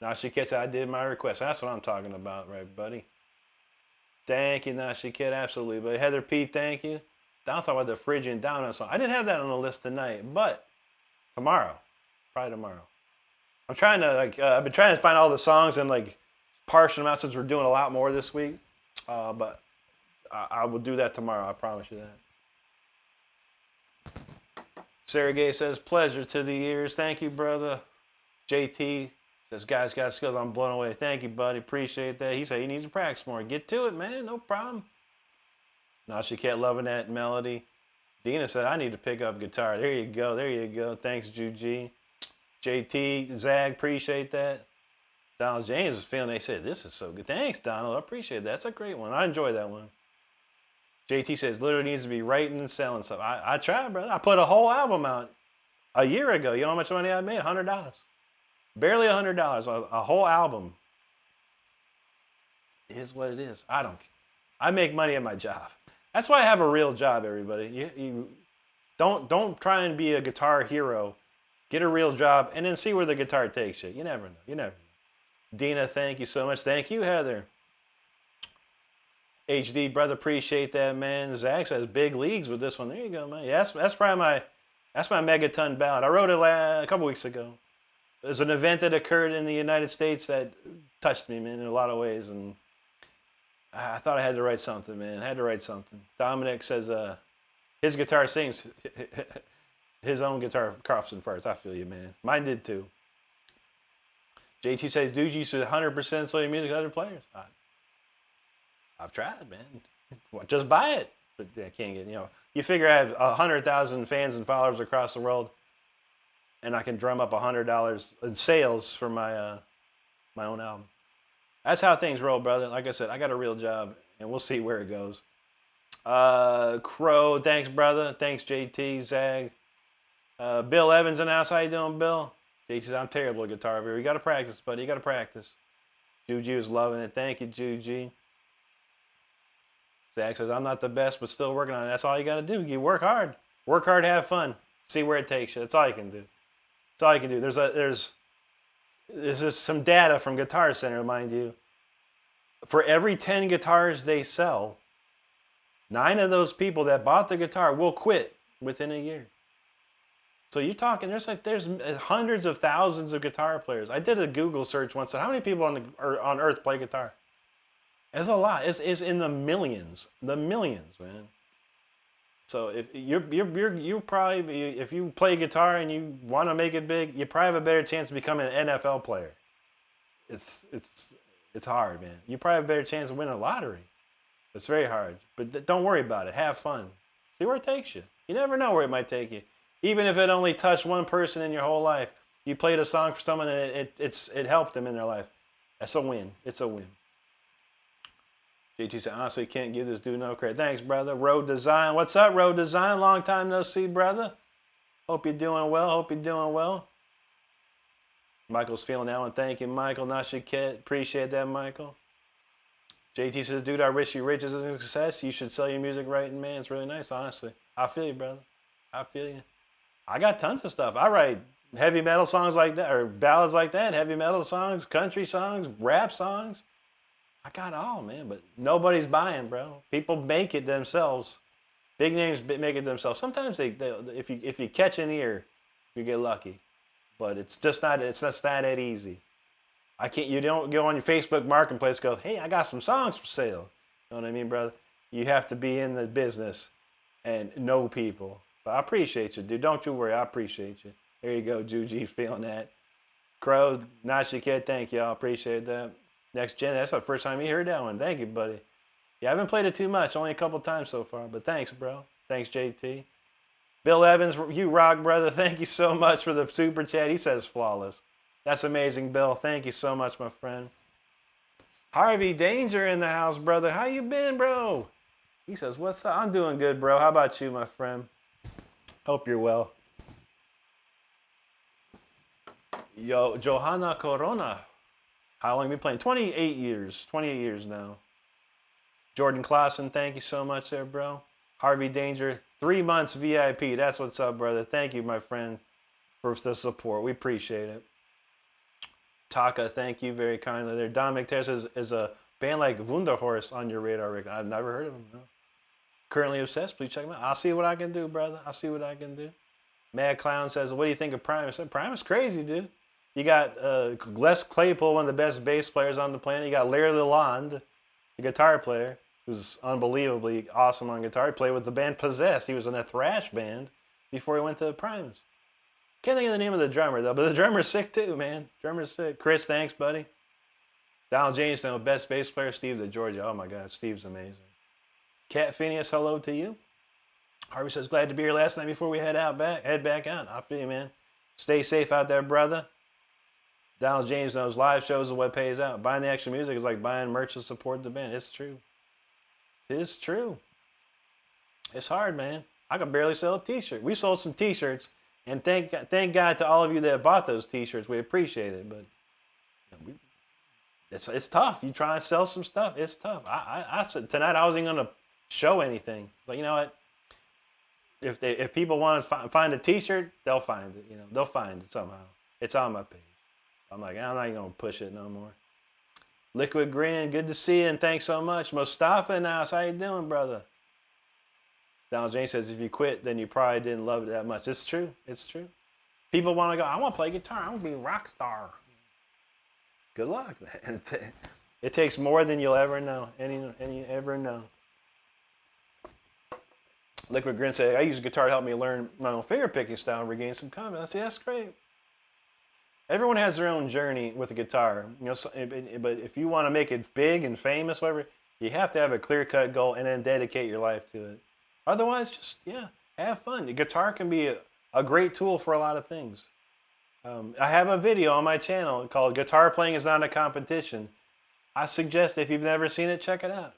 Speaker 1: Nashi Kid said, I did my request. That's what I'm talking about, right, buddy? Thank you, Nashi Kid. Absolutely. But Heather P, thank you. That's talking about the Phrygian Down song. I didn't have that on the list tonight, but tomorrow. Probably tomorrow. I'm trying to, I've been trying to find all the songs and, parse them out since we're doing a lot more this week. But I will do that tomorrow. I promise you that. Sergey says, pleasure to the ears. Thank you, brother. JT says, guys got skills. I'm blown away. Thank you, buddy. Appreciate that. He said he needs to practice more. Get to it, man. No problem. Now she kept loving that melody. Dina said, I need to pick up guitar. There you go. There you go. Thanks, Juji. JT, Zag, appreciate that. Donald James was feeling, they said, this is so good. Thanks, Donald. I appreciate that. That's a great one. I enjoy that one. JT says, literally needs to be writing and selling stuff. I tried, brother. I put a whole album out a year ago. You know how much money I made? $100. Barely $100. A whole album. It is what it is. I don't care. I make money at my job. That's why I have a real job, everybody. You don't try and be a guitar hero. Get a real job and then see where the guitar takes you. You never know. You never know. Dina, thank you so much. Thank you, Heather. HD, brother, appreciate that, man. Zach says big leagues with this one. There you go, man. Yeah, that's probably my megaton ballad. I wrote it a couple weeks ago. There's an event that occurred in the United States that touched me, man, in a lot of ways, and I thought I had to write something, man. I had to write something. Dominic says his guitar sings his own guitar coughs and farts. I feel you, man. Mine did too. JT says, dude, you should 100% sell your music to other players. I've tried, man. Just buy it. But I can't get, you figure I have 100,000 fans and followers across the world, and I can drum up $100 in sales for my my own album. That's how things roll, brother. Like I said, I got a real job, and we'll see where it goes. Crow, thanks, brother. Thanks, JT, Zag. Bill Evans in the house. How you doing, Bill? JT says, I'm terrible at guitar here. You got to practice, buddy. You got to practice. Juju is loving it. Thank you, Juju. Zach says, I'm not the best, but still working on it. That's all you got to do. You work hard. Work hard, have fun. See where it takes you. That's all you can do. That's all you can do. There's just some data from Guitar Center, mind you. For every 10 guitars they sell, 9 of those people that bought the guitar will quit within a year. So you're talking, there's hundreds of thousands of guitar players. I did a Google search once. How many people on Earth play guitar? It's a lot. It's in the millions, man. So if you probably, if you play guitar and you want to make it big, you probably have a better chance of becoming an NFL player. It's hard, man. You probably have a better chance of winning a lottery. It's very hard, but don't worry about it. Have fun. See where it takes you. You never know where it might take you. Even if it only touched one person in your whole life, you played a song for someone and it helped them in their life. That's a win. It's a win. JT said, honestly, can't give this dude no credit. Thanks, brother. Road Design. What's up, Road Design? Long time no see, brother. Hope you're doing well. Hope you're doing well. Michael's feeling that one. Thank you, Michael. Nashiket. Appreciate that, Michael. JT says, dude, I wish you riches and success. You should sell your music right, man. It's really nice, honestly. I feel you, brother. I feel you. I got tons of stuff. I write heavy metal songs like that, or ballads like that, heavy metal songs, country songs, rap songs. I got it all, man, but nobody's buying, bro. People make it themselves. Big names make it themselves. Sometimes if you catch an ear, you get lucky, but it's just not that easy. You don't go on your Facebook marketplace and go, hey, I got some songs for sale. You know what I mean, brother? You have to be in the business and know people. But I appreciate you, dude. Don't you worry, I appreciate you. There you go, Juji, feeling that. Crow, Nashi Kid, thank you. I appreciate that. Next Gen, that's the first time you heard that one. Thank you, buddy. Yeah, I haven't played it too much, only a couple times so far, but thanks, bro. Thanks, JT. Bill Evans, you rock, brother. Thank you so much for the super chat. He says flawless. That's amazing, Bill. Thank you so much, my friend. Harvey Danger in the house, brother. How you been, bro? He says, what's up? I'm doing good, bro. How about you, my friend? Hope you're well. Yo, Johanna Corona. How long have you been playing? 28 years. 28 years now. Jordan Clausen, thank you so much there, bro. Harvey Danger, 3 months VIP. That's what's up, brother. Thank you, my friend, for the support. We appreciate it. Taka, thank you very kindly there. Don McTair is a band like Wunderhorst on your radar, Rick. I've never heard of them, no. Currently obsessed. Please check them out. I'll see what I can do, brother. I'll see what I can do. Mad Clown says, what do you think of Primus? Primus crazy, dude. You got Les Claypool, one of the best bass players on the planet. You got Larry Lalonde, the guitar player, who's unbelievably awesome on guitar. He played with the band Possessed. He was in a thrash band before he went to Primus. Can't think of the name of the drummer, though, but the drummer's sick, too, man. Drummer's sick. Chris, thanks, buddy. Donald Jamestown, best bass player. Steve the Georgia. Oh, my God. Steve's amazing. Cat Phineas, hello to you. Harvey says, glad to be here last night before we head back out. I feel you, man. Stay safe out there, brother. Donald James knows live shows are what pays out. Buying the extra music is like buying merch to support the band. It's true. It's true. It's hard, man. I could barely sell a t-shirt. We sold some t-shirts, and thank God to all of you that bought those t-shirts. We appreciate it, but it's tough. You try and sell some stuff, it's tough. I said tonight I wasn't going to show anything, but you know what? If people want to find a t-shirt, they'll find it. They'll find it somehow. It's on my page. I'm like, I'm not even going to push it no more. Liquid Grin, good to see you, and thanks so much. Mustafa in the house, how you doing, brother? Donald James says, if you quit, then you probably didn't love it that much. It's true. It's true. People want to go, I want to play guitar. I want to be a rock star. Good luck, man. It takes more than you'll ever know. Any ever know. Liquid Grin said, I use guitar to help me learn my own finger picking style and regain some confidence. I say, that's great. Everyone has their own journey with the guitar, but if you want to make it big and famous, whatever, you have to have a clear-cut goal and then dedicate your life to it. Otherwise, just, have fun. The guitar can be a great tool for a lot of things. I have a video on my channel called Guitar Playing is Not a Competition. I suggest if you've never seen it, check it out.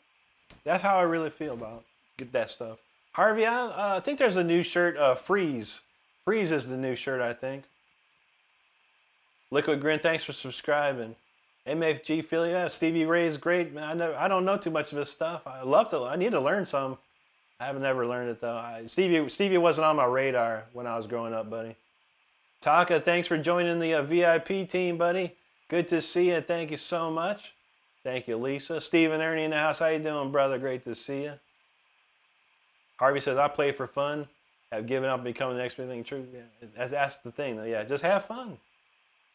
Speaker 1: That's how I really feel about that stuff. Harvey, I think there's a new shirt, Freeze. Freeze is the new shirt, I think. Liquid Grin, thanks for subscribing. MFG Philly, Stevie Ray's great. Man, I don't know too much of his stuff. I need to learn some. I haven't never learned it though. Stevie wasn't on my radar when I was growing up, buddy. Taka, thanks for joining the VIP team, buddy. Good to see you. Thank you so much. Thank you, Lisa. Stephen Ernie in the house. How you doing, brother? Great to see you. Harvey says, I play for fun. Have given up and become the next big thing. True. Yeah, that's the thing, though. Yeah, just have fun.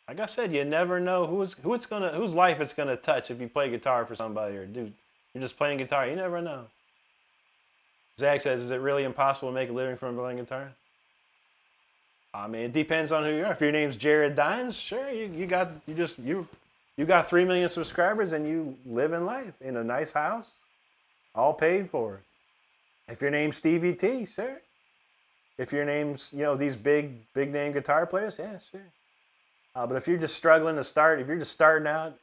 Speaker 1: Like I said, you never know whose life it's gonna touch if you play guitar for somebody, or dude, you're just playing guitar. You never know. Zach says, is it really impossible to make a living from playing guitar? I mean, it depends on who you are. If your name's Jared Dines, sure, you got 3 million subscribers and you live in life in a nice house, all paid for. If your name's Stevie T, sure. If your name's these big name guitar players, yeah, sure. But if you're just struggling to start, if you're just starting out,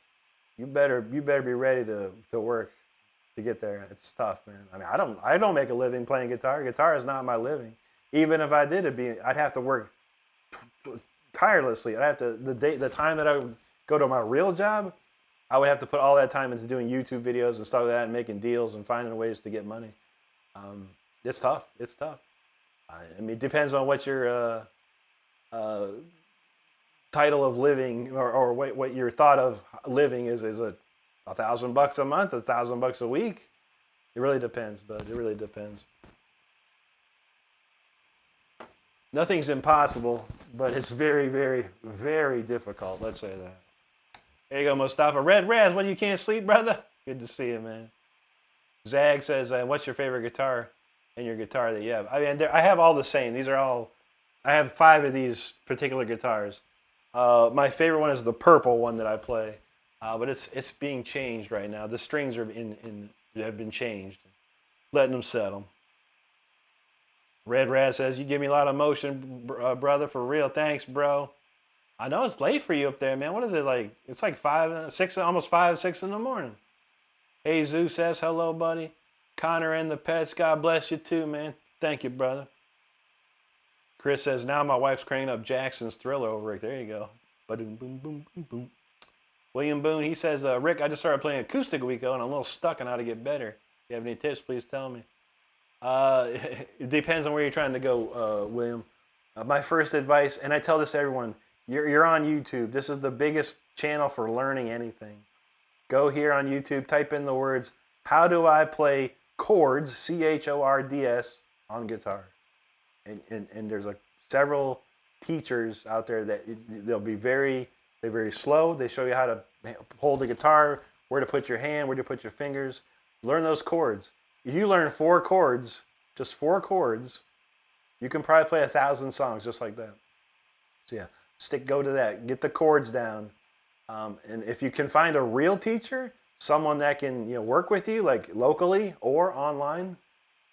Speaker 1: you better be ready to work to get there. It's tough, man. I mean, I don't make a living playing guitar. Guitar is not my living. Even if I did, I'd have to work tirelessly. I'd have to the time that I would go to my real job, I would have to put all that time into doing YouTube videos and stuff like that, and making deals and finding ways to get money. It's tough. It's tough. I mean, it depends on what your title of living or what your thought of living is. Is it $1,000 a month, $1,000 a week? It really depends, bud. It really depends. Nothing's impossible, but it's very, very, very difficult. Let's say that. There you go, Mustafa. Red Raz, when you can't sleep, brother? Good to see you, man. Zag says, what's your favorite guitar and your guitar that you have? I mean, I have all the same. These are all, I have 5 of these particular guitars. My favorite one is the purple one that I play, but it's being changed right now. The strings are have been changed. Letting them settle. Red Rat says, you give me a lot of motion, brother, for real. Thanks, bro. I know it's late for you up there, man. What is it like? It's like 5, 6, almost 5, 6 in the morning. Hey, Zeus says, hello, buddy. Connor and the pets, God bless you too, man. Thank you, brother. Chris says, now my wife's cranking up Jackson's Thriller over it. There you go. Boom, boom, boom, boom, boom. William Boone, he says, Rick, I just started playing acoustic a week ago, and I'm a little stuck on how to get better. If you have any tips, please tell me. It depends on where you're trying to go, William. My first advice, and I tell this to everyone, you're on YouTube. This is the biggest channel for learning anything. Go here on YouTube, type in the words, how do I play chords, C-H-O-R-D-S, on guitar? And there's several teachers out there that they're very slow. They show you how to hold the guitar, where to put your hand, where to put your fingers. Learn those chords. If you learn 4 chords, just 4 chords, you can probably play 1,000 songs just like that. So yeah, go to that. Get the chords down. And if you can find a real teacher, someone that can work with you, like locally or online,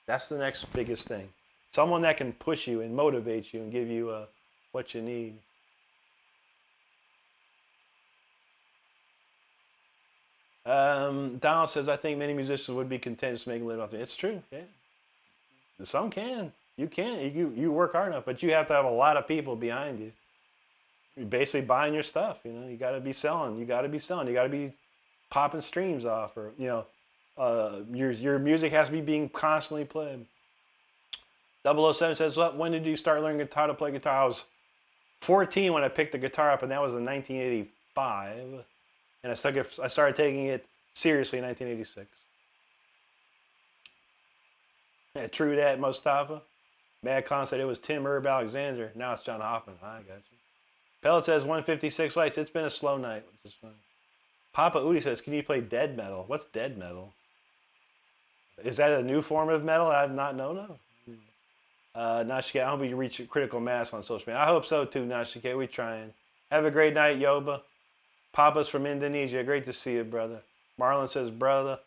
Speaker 1: that's the next biggest thing. Someone that can push you and motivate you and give you what you need. Donald says, I think many musicians would be content just making a living off it. It's true. Yeah. Some can. You can. You work hard enough, but you have to have a lot of people behind you. You're basically buying your stuff. You got to be selling. You got to be popping streams off, or your music has to be being constantly played. 007 says, well, when did you start learning how to play guitar? I was 14 when I picked the guitar up, and that was in 1985. And I started taking it seriously in 1986. Yeah, true that, Mustafa. Mad Con said it was Tim Herb Alexander. Now it's John Hoffman. I got you. Pellet says 156 lights. It's been a slow night, which is fine. Papa Udi says, can you play dead metal? What's dead metal? Is that a new form of metal I've not known of? Nashike, I hope you reach critical mass on social media. I hope so too, Nashike. We're trying. Have a great night, Yoba. Papa's from Indonesia. Great to see you, brother. Marlon says, brother,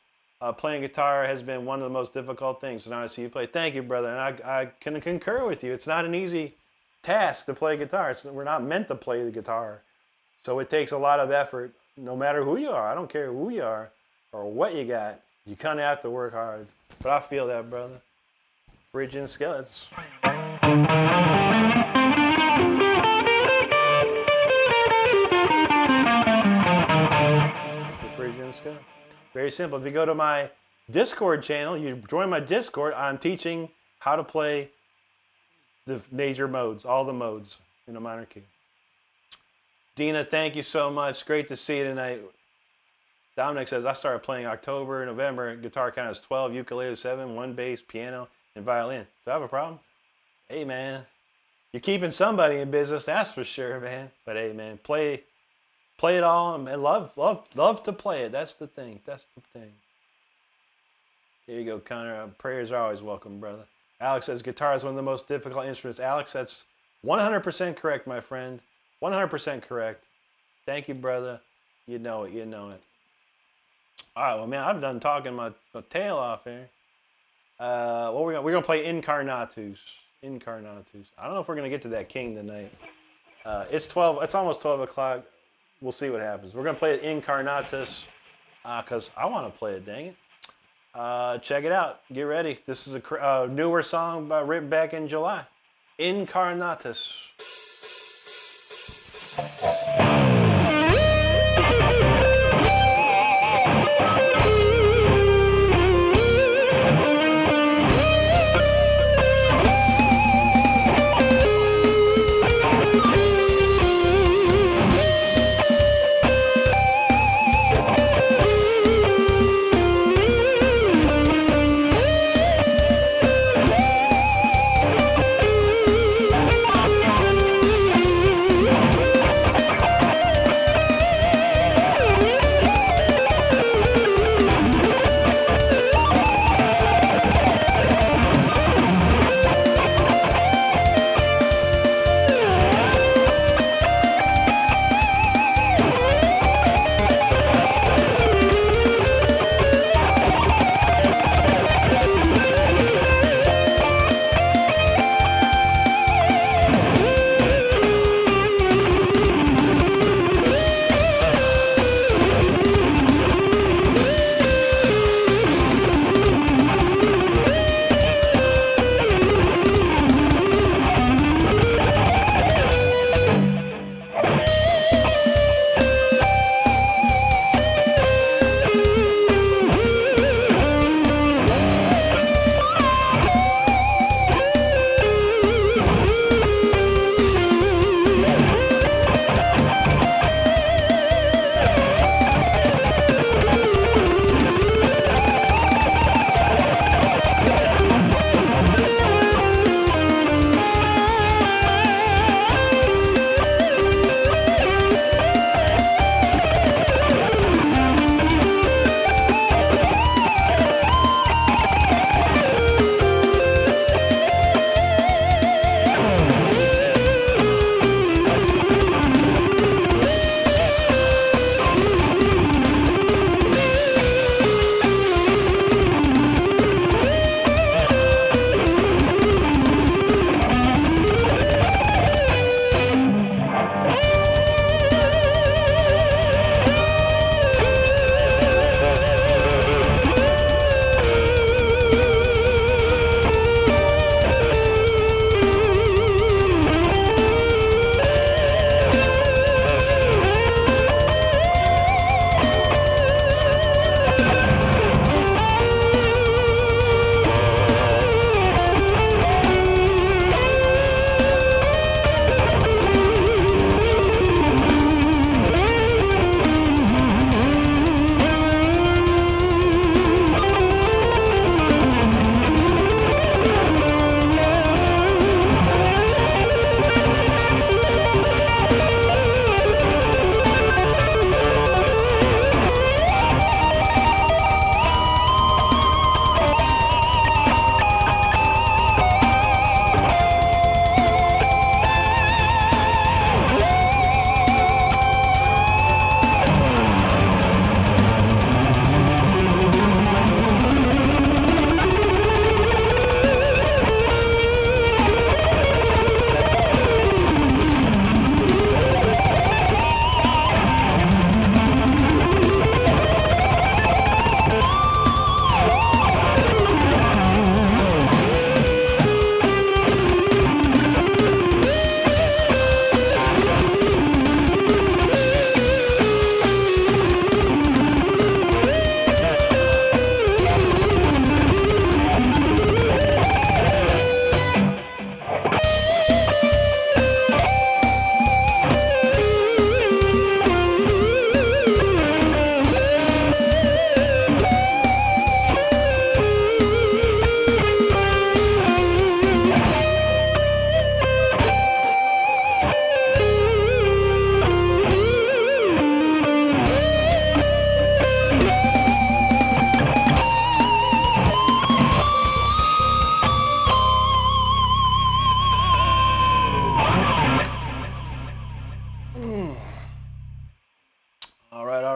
Speaker 1: playing guitar has been one of the most difficult things. So now I see you play. Thank you, brother. And I can concur with you. It's not an easy task to play guitar. We're not meant to play the guitar. So it takes a lot of effort, no matter who you are. I don't care who you are or what you got. You kind of have to work hard. But I feel that, brother. Phrygian Skeletons. Very simple. If you go to my Discord channel, you join my Discord, I'm teaching how to play the major modes, all the modes in a minor key. Dina, thank you so much. Great to see you tonight. Dominic says, I started playing October, November. Guitar count is 12, ukulele 7, 1 bass, piano, and violin. Do I have a problem? Hey, man. You're keeping somebody in business, that's for sure, man. But hey, man, play it all and love to play it. That's the thing. That's the thing. There you go, Connor. Prayers are always welcome, brother. Alex says guitar is one of the most difficult instruments. Alex, that's 100% correct, my friend. 100% correct. Thank you, brother. You know it. You know it. All right, well, man, I'm done talking my tail off here. We're gonna play Incarnatus. Incarnatus. I don't know if we're gonna get to that king tonight. It's 12. It's almost 12 o'clock. We'll see what happens. We're going to play it Incarnatus because I want to play it, dang it. Check it out. Get ready. This is a newer song written back in July. Incarnatus.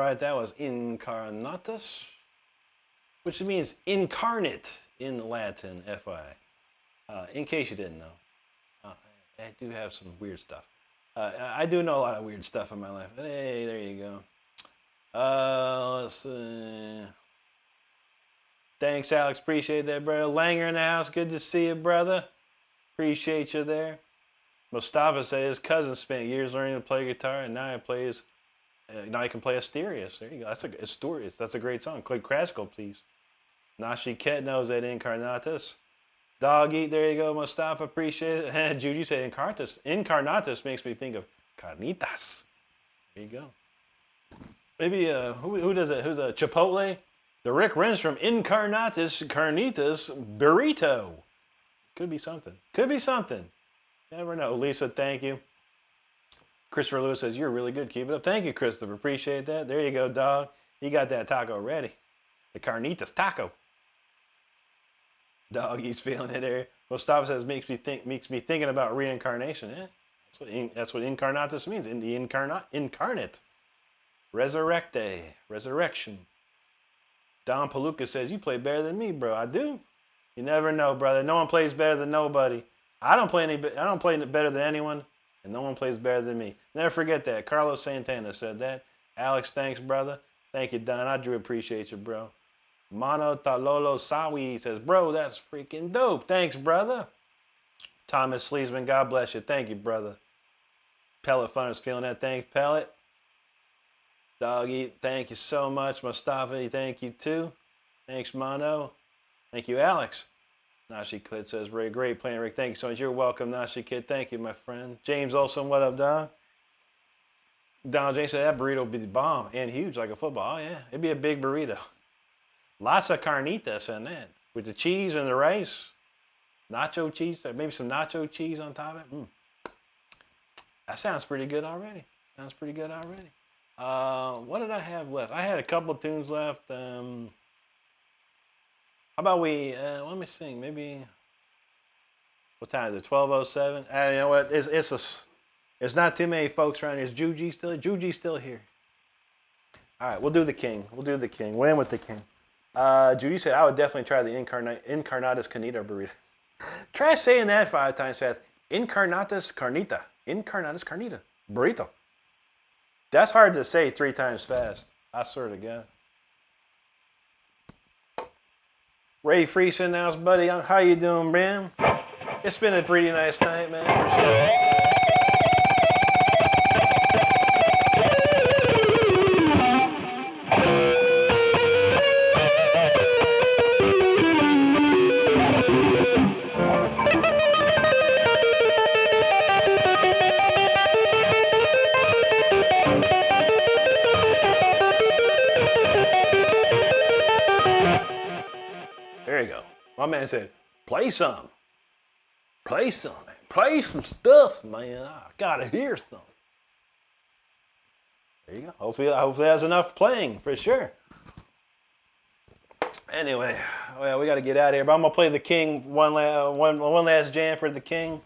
Speaker 1: right, that was Incarnatus, which means incarnate in Latin, FI. In case you didn't know, I do have some weird stuff. I do know a lot of weird stuff in my life. Hey, there you go. Let's see. Thanks, Alex. Appreciate that, brother. Langer in the house. Good to see you, brother. Appreciate you there. Mustafa said his cousin spent years learning to play guitar, and now he plays. Now he can play Asterius. There you go. That's Asterius. That's a great song. Play classical, please. Nashi Ket knows that Incarnatus. Dog Eat. There you go, Mustafa. Appreciate it. Judy said Incarnatus. Incarnatus makes me think of carnitas. There you go. Maybe who does it? Who's a Chipotle? The Rick Renstrom Incarnatus Carnitas Burrito. Could be something. Could be something. Never know. Lisa, thank you. Christopher Lewis says, you're really good. Keep it up. Thank you, Christopher. Appreciate that. There you go, dog. You got that taco ready. The carnitas taco. Dog, he's feeling it there. Mustafa says, makes me thinking about reincarnation. Yeah, that's what incarnatus means. In the incarnate. Resurrecte. Resurrection. Don Paluca says, you play better than me, bro. I do. You never know, brother. No one plays better than nobody. I don't play better than anyone, and no one plays better than me. Never forget that. Carlos Santana said that. Alex, thanks, brother. Thank you, Don. I do appreciate you, bro. Mano Talolo Sawi says, bro, that's freaking dope. Thanks, brother. Thomas Sleesman, God bless you. Thank you, brother. Pellet Fun is feeling that. Thanks, Pellet. Doggy, thank you so much. Mustafa, thank you too. Thanks, Mono. Thank you, Alex. Nashi Kid says, Ray, great playing, Rick. Thank you so much. You're welcome, Nashi Kid. Thank you, my friend. James Olson, what up, Don? Donald James said that burrito would be the bomb and huge like a football. Oh, yeah. It'd be a big burrito. Lots of carnitas in that. With the cheese and the rice. Nacho cheese. Maybe some nacho cheese on top of it. That sounds pretty good already. Sounds pretty good already. What did I have left? I had a couple of tunes left. How about we, let me sing, maybe, what time is it, 12:07? You know what, it's not too many folks around here. Is Juji still here? Juji's still here. All right, we'll do the king. We'll do the king. We'll end with the king. Judy said, I would definitely try the Incarnatus Carnita burrito. Try saying that 5 times fast. Incarnatus Carnita. Incarnatus Carnita. Burrito. That's hard to say 3 times fast. I swear to God. Ray Friesen now, buddy. How you doing, man? It's been a pretty nice night, man, for sure. There you go. My man said, play some. Play some, man. Play some stuff, man. I gotta hear some. There you go. Hopefully that's enough playing, for sure. Anyway, well, we got to get out of here. But I'm going to play the king, one last jam for the king.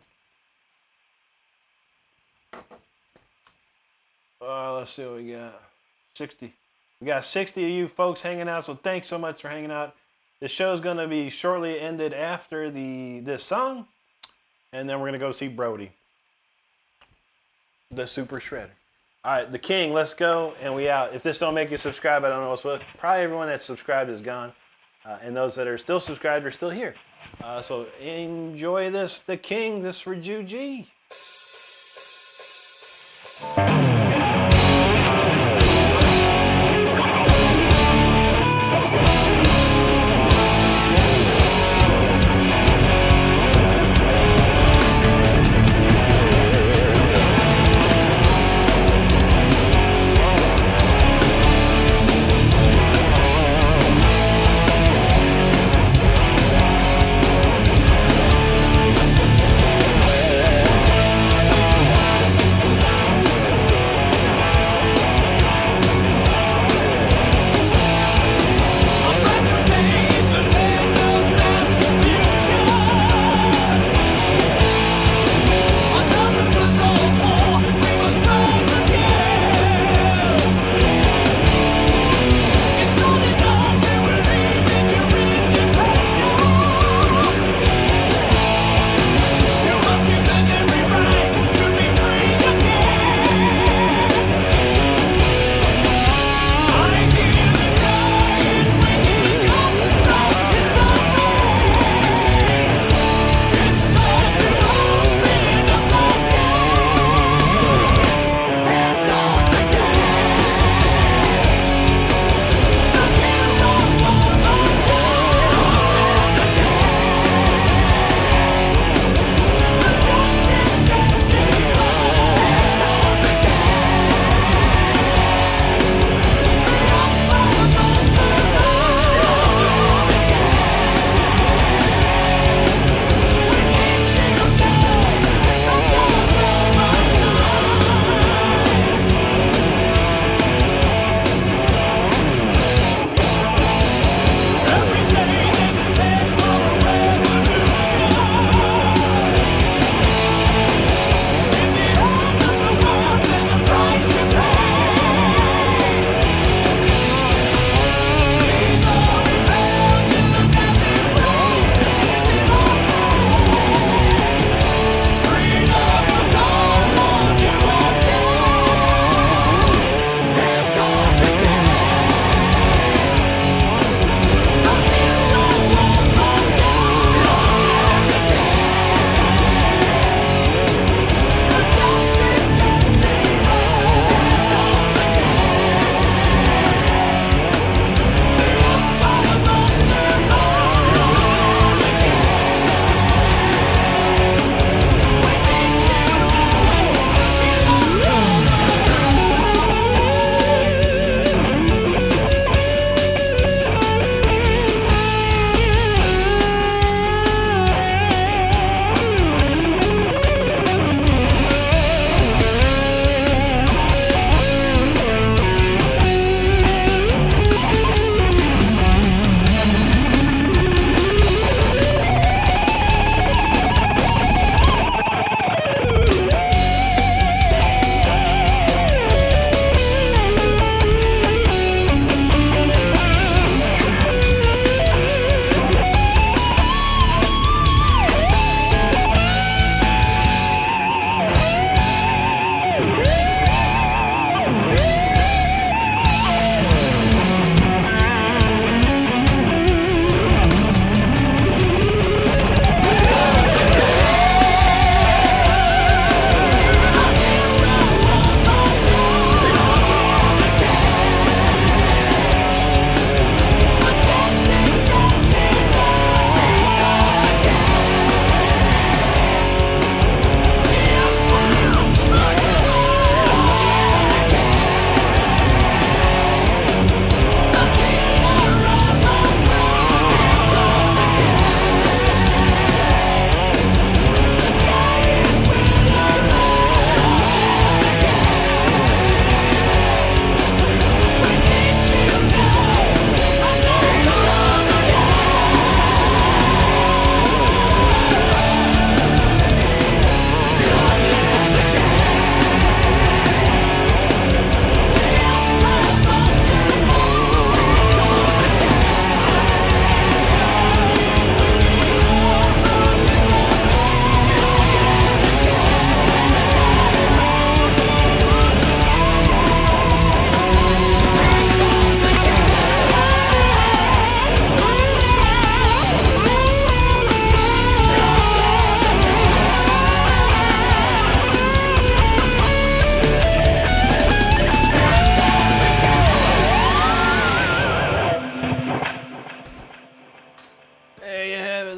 Speaker 1: Let's see what we got. 60. We got 60 of you folks hanging out, so thanks so much for hanging out. The show's going to be shortly ended after this song, and then we're going to go see Brody, the Super Shredder. All right, the king, let's go, and we out. If this don't make you subscribe, I don't know what's what. Probably everyone that's subscribed is gone, and those that are still subscribed are still here. So enjoy this, the king, this for Juji.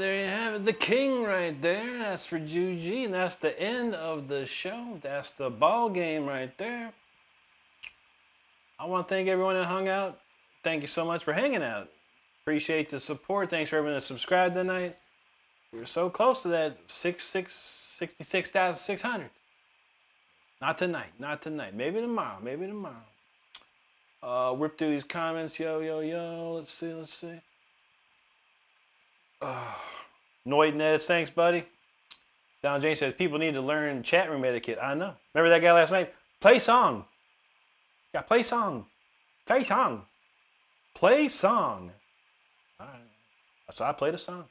Speaker 1: there you have it. The king right there. That's for Juji. And that's the end of the show. That's the ball game right there. I want to thank everyone that hung out. Thank you so much for hanging out. Appreciate the support. Thanks for everyone that subscribed tonight. We're so close to that 66,600. Not tonight. Not tonight. Maybe tomorrow. Maybe tomorrow. Whip through these comments. Yo. Let's see. Noid Neds, thanks, buddy. Donald James says people need to learn chat room etiquette. I know. Remember that guy last night? Play song. Yeah, play song. Play song. Play song. All right. So I played a song.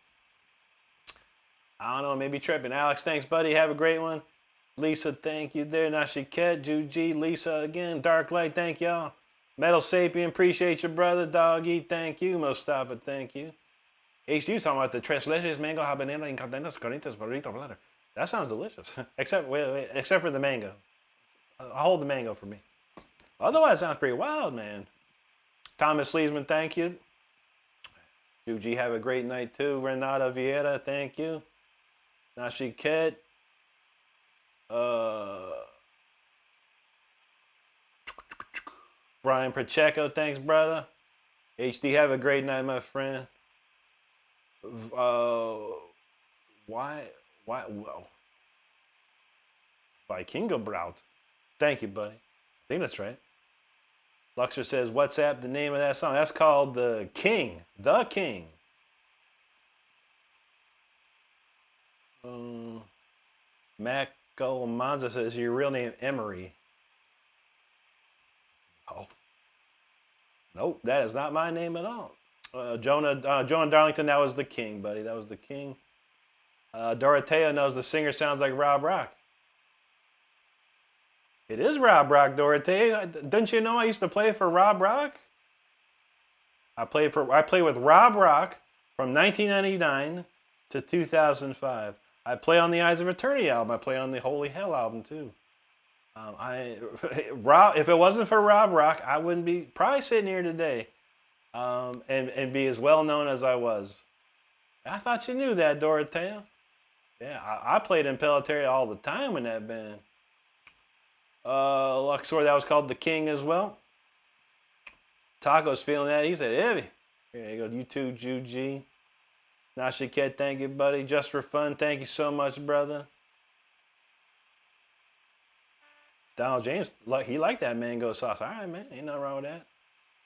Speaker 1: I don't know, maybe tripping. Alex, thanks, buddy. Have a great one. Lisa, thank you there. Nashiket, Juji, Lisa again. Dark Light, thank y'all. Metal Sapien, appreciate you, brother. Doggy, thank you. Mustafa, thank you. HD's talking about the tres leches, mango, habanero, Incarnatus, coritas, burrito, bladder. That sounds delicious. Except for the mango. I'll hold the mango for me. Otherwise, it sounds pretty wild, man. Thomas Sleesman, thank you. Juji, have a great night too. Renata Vieira, thank you. Nashiket. Brian Pacheco, thanks, brother. HD, have a great night, my friend. Why? Well, Vikingo Braut. Thank you, buddy. I think that's right. Luxor says, WhatsApp, the name of that song. That's called The King. The King. Macco Manza says, your real name Emery. Oh. Nope, that is not my name at all. Jonah Darlington, that was The King, buddy. That was The King. Dorothea knows the singer sounds like Rob Rock. It is Rob Rock, Dorothea. Didn't you know I used to play for Rob Rock? I played with Rob Rock from 1999 to 2005. I play on the Eyes of Eternity album. I play on the Holy Hell album too. If it wasn't for Rob Rock, I wouldn't be probably sitting here today, and be as well known as I was. I thought you knew that, Dorothea. Yeah, I played in Pelletier all the time in that band. Luxor, that was called The King as well. Taco's feeling that. He said, heavy. Here you go. You too, Juji. Nashiket, thank you, buddy. Just for fun, thank you so much, brother. Donald James, he liked that mango sauce. All right, man. Ain't nothing wrong with that.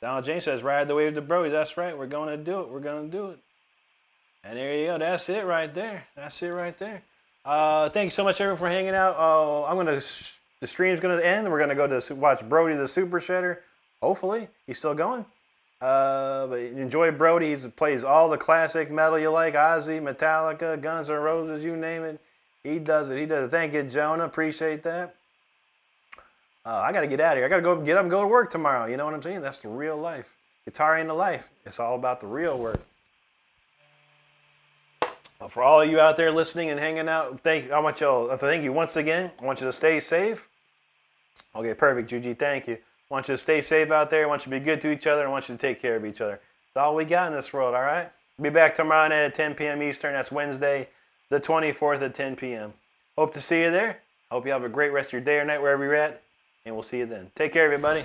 Speaker 1: Donald James says, ride the wave to Brody. That's right. We're going to do it. We're going to do it. And there you go. That's it right there. That's it right there. Thank you so much, everyone, for hanging out. The stream's going to end. We're going to go to watch Brody the Super Shredder. Hopefully. He's still going. But enjoy Brody. He plays all the classic metal you like. Ozzy, Metallica, Guns N' Roses, you name it. He does it. He does it. Thank you, Jonah. Appreciate that. I got to get out of here. I got to get up and go to work tomorrow. You know what I'm saying? That's the real life. Guitar ain't the life. It's all about the real work. Well, for all of you out there listening and hanging out, thank you once again. I want you to stay safe. Okay, perfect, Juji. Thank you. I want you to stay safe out there. I want you to be good to each other. I want you to take care of each other. That's all we got in this world, all right? Be back tomorrow night at 10 p.m. Eastern. That's Wednesday, the 24th at 10 p.m. Hope to see you there. I hope you have a great rest of your day or night wherever you're at. And we'll see you then. Take care, everybody.